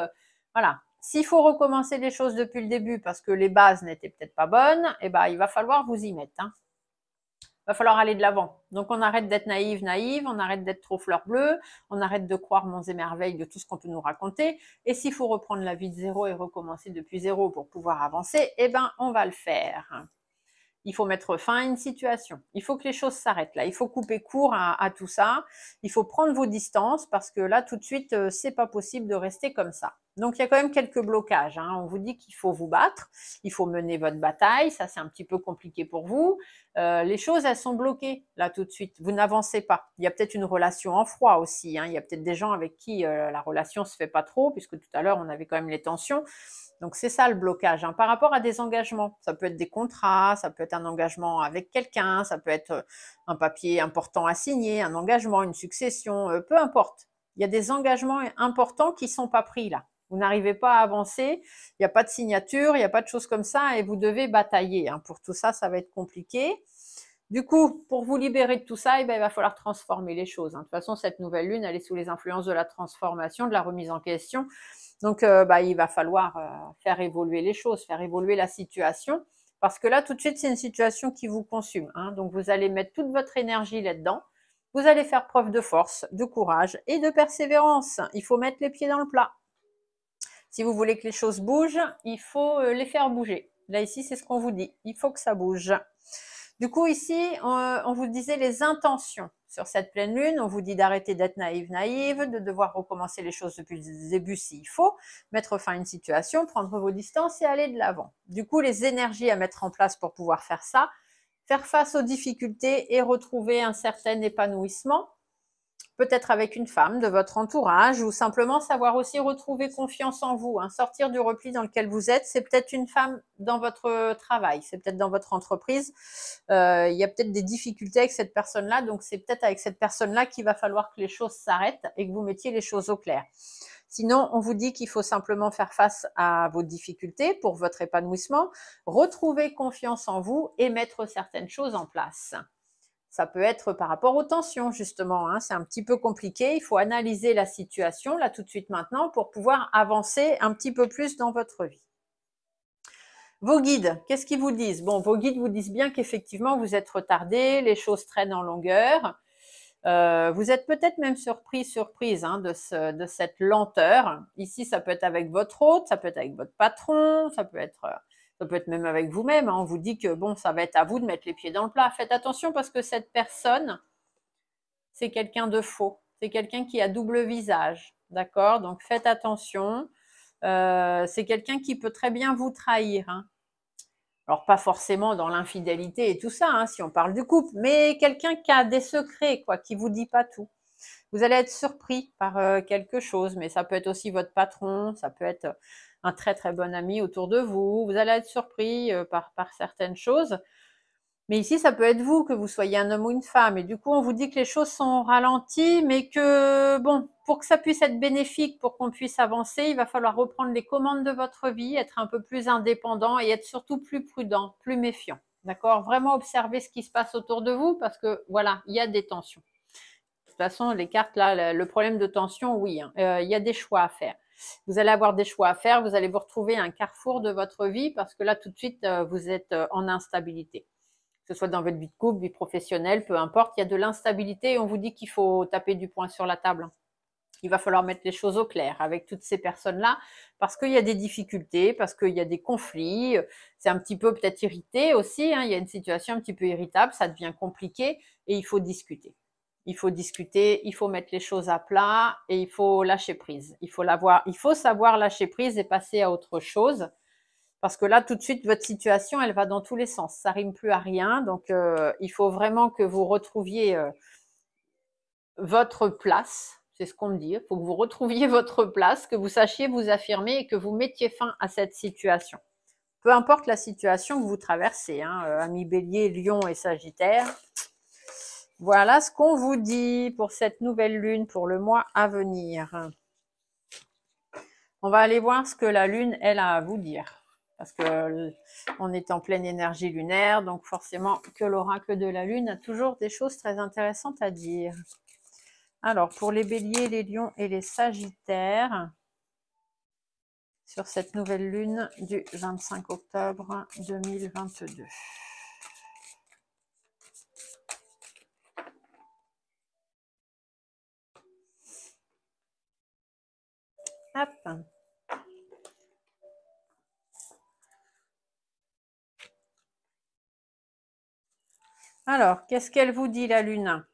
voilà. S'il faut recommencer les choses depuis le début parce que les bases n'étaient peut-être pas bonnes, eh ben, il va falloir vous y mettre. Hein. Il va falloir aller de l'avant. Donc, on arrête d'être naïve, on arrête d'être trop fleur bleue, on arrête de croire monts et merveilles de tout ce qu'on peut nous raconter. Et s'il faut reprendre la vie de zéro et recommencer depuis zéro pour pouvoir avancer, eh ben, on va le faire. Il faut mettre fin à une situation. Il faut que les choses s'arrêtent là. Il faut couper court à tout ça. Il faut prendre vos distances parce que là, tout de suite, c'est pas possible de rester comme ça. Donc, il y a quand même quelques blocages. Hein. On vous dit qu'il faut vous battre. Il faut mener votre bataille. Ça, c'est un petit peu compliqué pour vous. Les choses, elles sont bloquées là tout de suite. Vous n'avancez pas. Il y a peut-être une relation en froid aussi. Hein. Il y a peut-être des gens avec qui la relation se fait pas trop puisque tout à l'heure, on avait quand même les tensions. Donc, c'est ça le blocage. Hein. Par rapport à des engagements, ça peut être des contrats, ça peut être un engagement avec quelqu'un, ça peut être un papier important à signer, un engagement, une succession, peu importe. Il y a des engagements importants qui ne sont pas pris là. Vous n'arrivez pas à avancer, il n'y a pas de signature, il n'y a pas de choses comme ça et vous devez batailler. Hein. Pour tout ça, ça va être compliqué. Du coup, pour vous libérer de tout ça, eh ben, il va falloir transformer les choses. Hein. De toute façon, cette nouvelle lune, elle est sous les influences de la transformation, de la remise en question. Donc, il va falloir faire évoluer les choses, faire évoluer la situation. Parce que là, tout de suite, c'est une situation qui vous consume. Hein. Donc, vous allez mettre toute votre énergie là-dedans. Vous allez faire preuve de force, de courage et de persévérance. Il faut mettre les pieds dans le plat. Si vous voulez que les choses bougent, il faut les faire bouger. Là, ici, c'est ce qu'on vous dit. Il faut que ça bouge. Du coup, ici, on vous disait les intentions sur cette pleine lune. On vous dit d'arrêter d'être naïve, de devoir recommencer les choses depuis le début s'il faut, mettre fin à une situation, prendre vos distances et aller de l'avant. Du coup, les énergies à mettre en place pour pouvoir faire ça, faire face aux difficultés et retrouver un certain épanouissement, peut-être avec une femme de votre entourage ou simplement savoir aussi retrouver confiance en vous, hein, sortir du repli dans lequel vous êtes. C'est peut-être une femme dans votre travail, c'est peut-être dans votre entreprise. Il y a peut-être des difficultés avec cette personne-là, donc c'est peut-être avec cette personne-là qu'il va falloir que les choses s'arrêtent et que vous mettiez les choses au clair. Sinon, on vous dit qu'il faut simplement faire face à vos difficultés pour votre épanouissement, retrouver confiance en vous et mettre certaines choses en place. Ça peut être par rapport aux tensions, justement. Hein. C'est un petit peu compliqué. Il faut analyser la situation, là, tout de suite, maintenant, pour pouvoir avancer un petit peu plus dans votre vie. Vos guides, qu'est-ce qu'ils vous disent? Bon, vos guides vous disent bien qu'effectivement, vous êtes retardé, les choses traînent en longueur. Vous êtes peut-être même surprise hein, de cette lenteur. Ici, ça peut être avec votre hôte, ça peut être avec votre patron, ça peut être même avec vous-même. Hein. On vous dit que bon, ça va être à vous de mettre les pieds dans le plat. Faites attention parce que cette personne, c'est quelqu'un de faux. C'est quelqu'un qui a double visage. D'accord? Donc, faites attention. C'est quelqu'un qui peut très bien vous trahir. Hein. Alors, pas forcément dans l'infidélité et tout ça, hein, si on parle du couple, mais quelqu'un qui a des secrets, quoi, qui vous dit pas tout. Vous allez être surpris par quelque chose, mais ça peut être aussi votre patron, ça peut être un très très bon ami autour de vous. Vous allez être surpris par certaines choses. Mais ici, ça peut être vous, que vous soyez un homme ou une femme. Et du coup, on vous dit que les choses sont ralenties, mais que, bon, pour que ça puisse être bénéfique, pour qu'on puisse avancer, il va falloir reprendre les commandes de votre vie, être un peu plus indépendant et être surtout plus prudent, plus méfiant. D'accord? Vraiment observer ce qui se passe autour de vous parce que voilà, il y a des tensions. De toute façon, les cartes là, le problème de tension, oui, hein, il y a des choix à faire. Vous allez avoir des choix à faire, vous allez vous retrouver à un carrefour de votre vie parce que là, tout de suite, vous êtes en instabilité. Que ce soit dans votre vie de couple, vie professionnelle, peu importe, il y a de l'instabilité et on vous dit qu'il faut taper du poing sur la table. Il va falloir mettre les choses au clair avec toutes ces personnes-là parce qu'il y a des difficultés, parce qu'il y a des conflits. C'est un petit peu peut-être irrité aussi, hein, il y a une situation un petit peu irritable, ça devient compliqué et il faut discuter. Il faut discuter, il faut mettre les choses à plat et il faut lâcher prise. Il faut savoir lâcher prise et passer à autre chose. Parce que là, tout de suite, votre situation, elle va dans tous les sens. Ça rime plus à rien. Donc, il faut vraiment que vous retrouviez votre place. C'est ce qu'on me dit. Il faut que vous retrouviez votre place, que vous sachiez vous affirmer et que vous mettiez fin à cette situation. Peu importe la situation que vous traversez, hein, amis Bélier, Lion et Sagittaire. Voilà ce qu'on vous dit pour cette nouvelle lune, pour le mois à venir. On va aller voir ce que la lune, elle, a à vous dire. Parce que on est en pleine énergie lunaire, donc forcément que l'oracle de la lune a toujours des choses très intéressantes à dire. Alors, pour les béliers, les lions et les sagittaires, sur cette nouvelle lune du 25 octobre 2022. Hop. Alors, qu'est-ce qu'elle vous dit, la lune?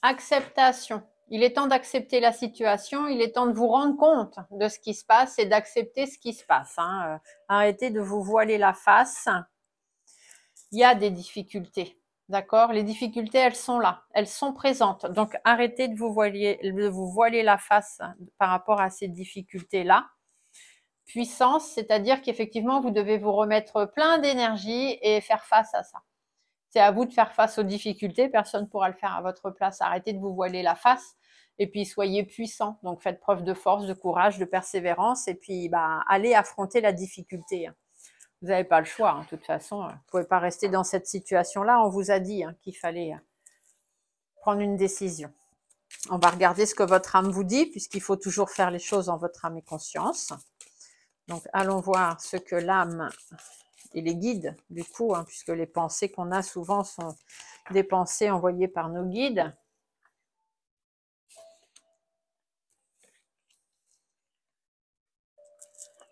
Acceptation. Il est temps d'accepter la situation, il est temps de vous rendre compte de ce qui se passe et d'accepter ce qui se passe. Hein. Arrêtez de vous voiler la face. Il y a des difficultés, d'accord? Les difficultés, elles sont là, elles sont présentes. Donc, arrêtez de vous voiler la face par rapport à ces difficultés-là. Puissance, c'est-à-dire qu'effectivement, vous devez vous remettre plein d'énergie et faire face à ça. C'est à vous de faire face aux difficultés, personne ne pourra le faire à votre place. Arrêtez de vous voiler la face et puis soyez puissant. Donc faites preuve de force, de courage, de persévérance et puis allez affronter la difficulté. Vous n'avez pas le choix, hein. De toute façon, vous ne pouvez pas rester dans cette situation-là. On vous a dit qu'il fallait prendre une décision. On va regarder ce que votre âme vous dit, puisqu'il faut toujours faire les choses en votre âme et conscience. Donc allons voir ce que l'âme et les guides, du coup, puisque les pensées qu'on a souvent sont des pensées envoyées par nos guides.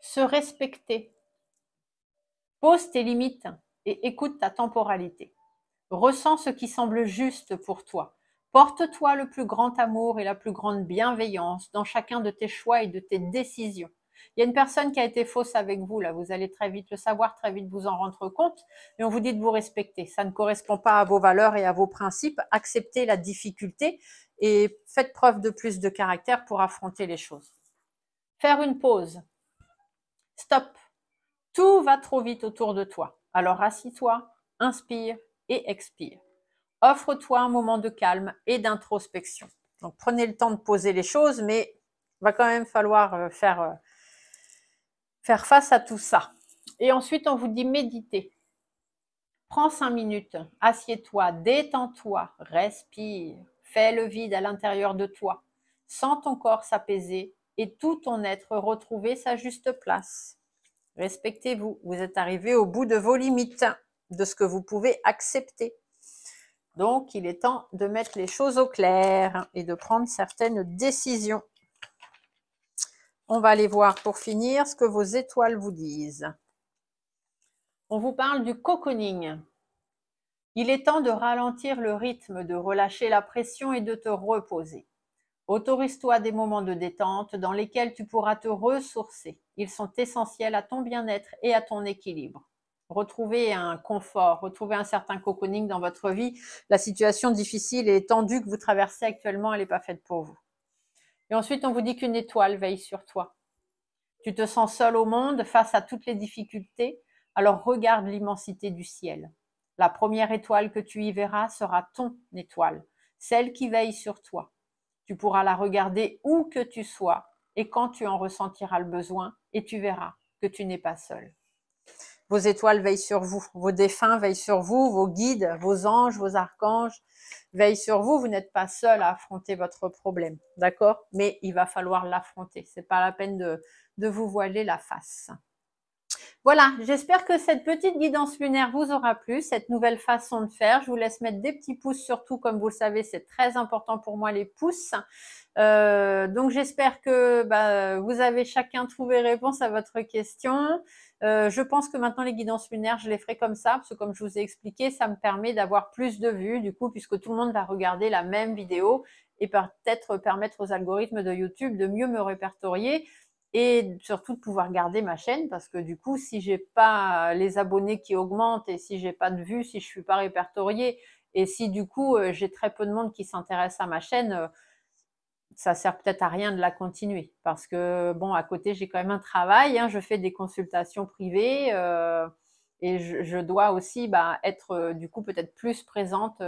Se respecter. Pose tes limites et écoute ta temporalité. Ressens ce qui semble juste pour toi. Porte-toi le plus grand amour et la plus grande bienveillance dans chacun de tes choix et de tes décisions. Il y a une personne qui a été fausse avec vous, là, vous allez très vite le savoir, très vite vous en rendre compte, et on vous dit de vous respecter. Ça ne correspond pas à vos valeurs et à vos principes. Acceptez la difficulté et faites preuve de plus de caractère pour affronter les choses. Faire une pause. Stop. Tout va trop vite autour de toi. Alors assis-toi, inspire et expire. Offre-toi un moment de calme et d'introspection. Donc prenez le temps de poser les choses, mais il va quand même falloir faire face à tout ça. Et ensuite, on vous dit méditer. Prends 5 minutes, assieds-toi, détends-toi, respire, fais le vide à l'intérieur de toi. Sens ton corps s'apaiser et tout ton être retrouver sa juste place. Respectez-vous, vous êtes arrivé au bout de vos limites, de ce que vous pouvez accepter. Donc, il est temps de mettre les choses au clair et de prendre certaines décisions. On va aller voir pour finir ce que vos étoiles vous disent. On vous parle du cocooning. Il est temps de ralentir le rythme, de relâcher la pression et de te reposer. Autorise-toi des moments de détente dans lesquels tu pourras te ressourcer. Ils sont essentiels à ton bien-être et à ton équilibre. Retrouvez un confort, retrouvez un certain cocooning dans votre vie. La situation difficile et tendue que vous traversez actuellement, elle n'est pas faite pour vous. Et ensuite, on vous dit qu'une étoile veille sur toi. Tu te sens seul au monde face à toutes les difficultés, alors regarde l'immensité du ciel. La première étoile que tu y verras sera ton étoile, celle qui veille sur toi. Tu pourras la regarder où que tu sois et quand tu en ressentiras le besoin et tu verras que tu n'es pas seul. vos étoiles veillent sur vous, vos défunts veillent sur vous, vos guides, vos anges, vos archanges veillent sur vous. Vous n'êtes pas seul à affronter votre problème, d'accord? Mais il va falloir l'affronter. C'est pas la peine de vous voiler la face. Voilà, j'espère que cette petite guidance lunaire vous aura plu, cette nouvelle façon de faire. Je vous laisse mettre des petits pouces, surtout comme vous le savez, c'est très important pour moi les pouces. Donc j'espère que vous avez chacun trouvé réponse à votre question. Je pense que maintenant les guidances lunaires, je les ferai comme ça, parce que comme je vous ai expliqué, ça me permet d'avoir plus de vues, du coup, puisque tout le monde va regarder la même vidéo et peut-être permettre aux algorithmes de YouTube de mieux me répertorier et surtout de pouvoir garder ma chaîne, parce que du coup, si j'ai pas les abonnés qui augmentent et si j'ai pas de vues, si je suis pas répertoriée et si du coup j'ai très peu de monde qui s'intéresse à ma chaîne, ça sert peut-être à rien de la continuer, parce que bon, à côté j'ai quand même un travail, hein, je fais des consultations privées et je dois aussi être du coup peut-être plus présente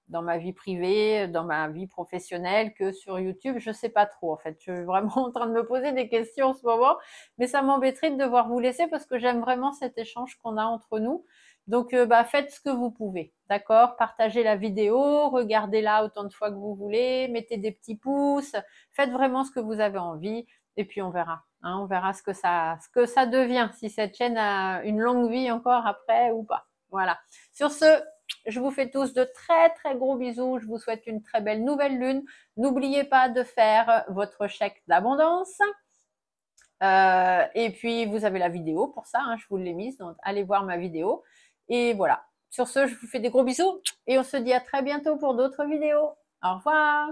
dans ma vie privée, dans ma vie professionnelle que sur YouTube. Je sais pas trop en fait. Je suis vraiment en train de me poser des questions en ce moment, mais ça m'embêterait de devoir vous laisser parce que j'aime vraiment cet échange qu'on a entre nous. Donc, faites ce que vous pouvez, d'accord? Partagez la vidéo, regardez-la autant de fois que vous voulez, mettez des petits pouces, faites vraiment ce que vous avez envie, et puis on verra. Hein, on verra ce que ça devient, si cette chaîne a une longue vie encore après ou pas. Voilà. Sur ce, je vous fais tous de très très gros bisous. Je vous souhaite une très belle nouvelle lune. N'oubliez pas de faire votre chèque d'abondance. Et puis, vous avez la vidéo pour ça, hein, je vous l'ai mise, donc allez voir ma vidéo. Et voilà. Sur ce, je vous fais des gros bisous et on se dit à très bientôt pour d'autres vidéos. Au revoir!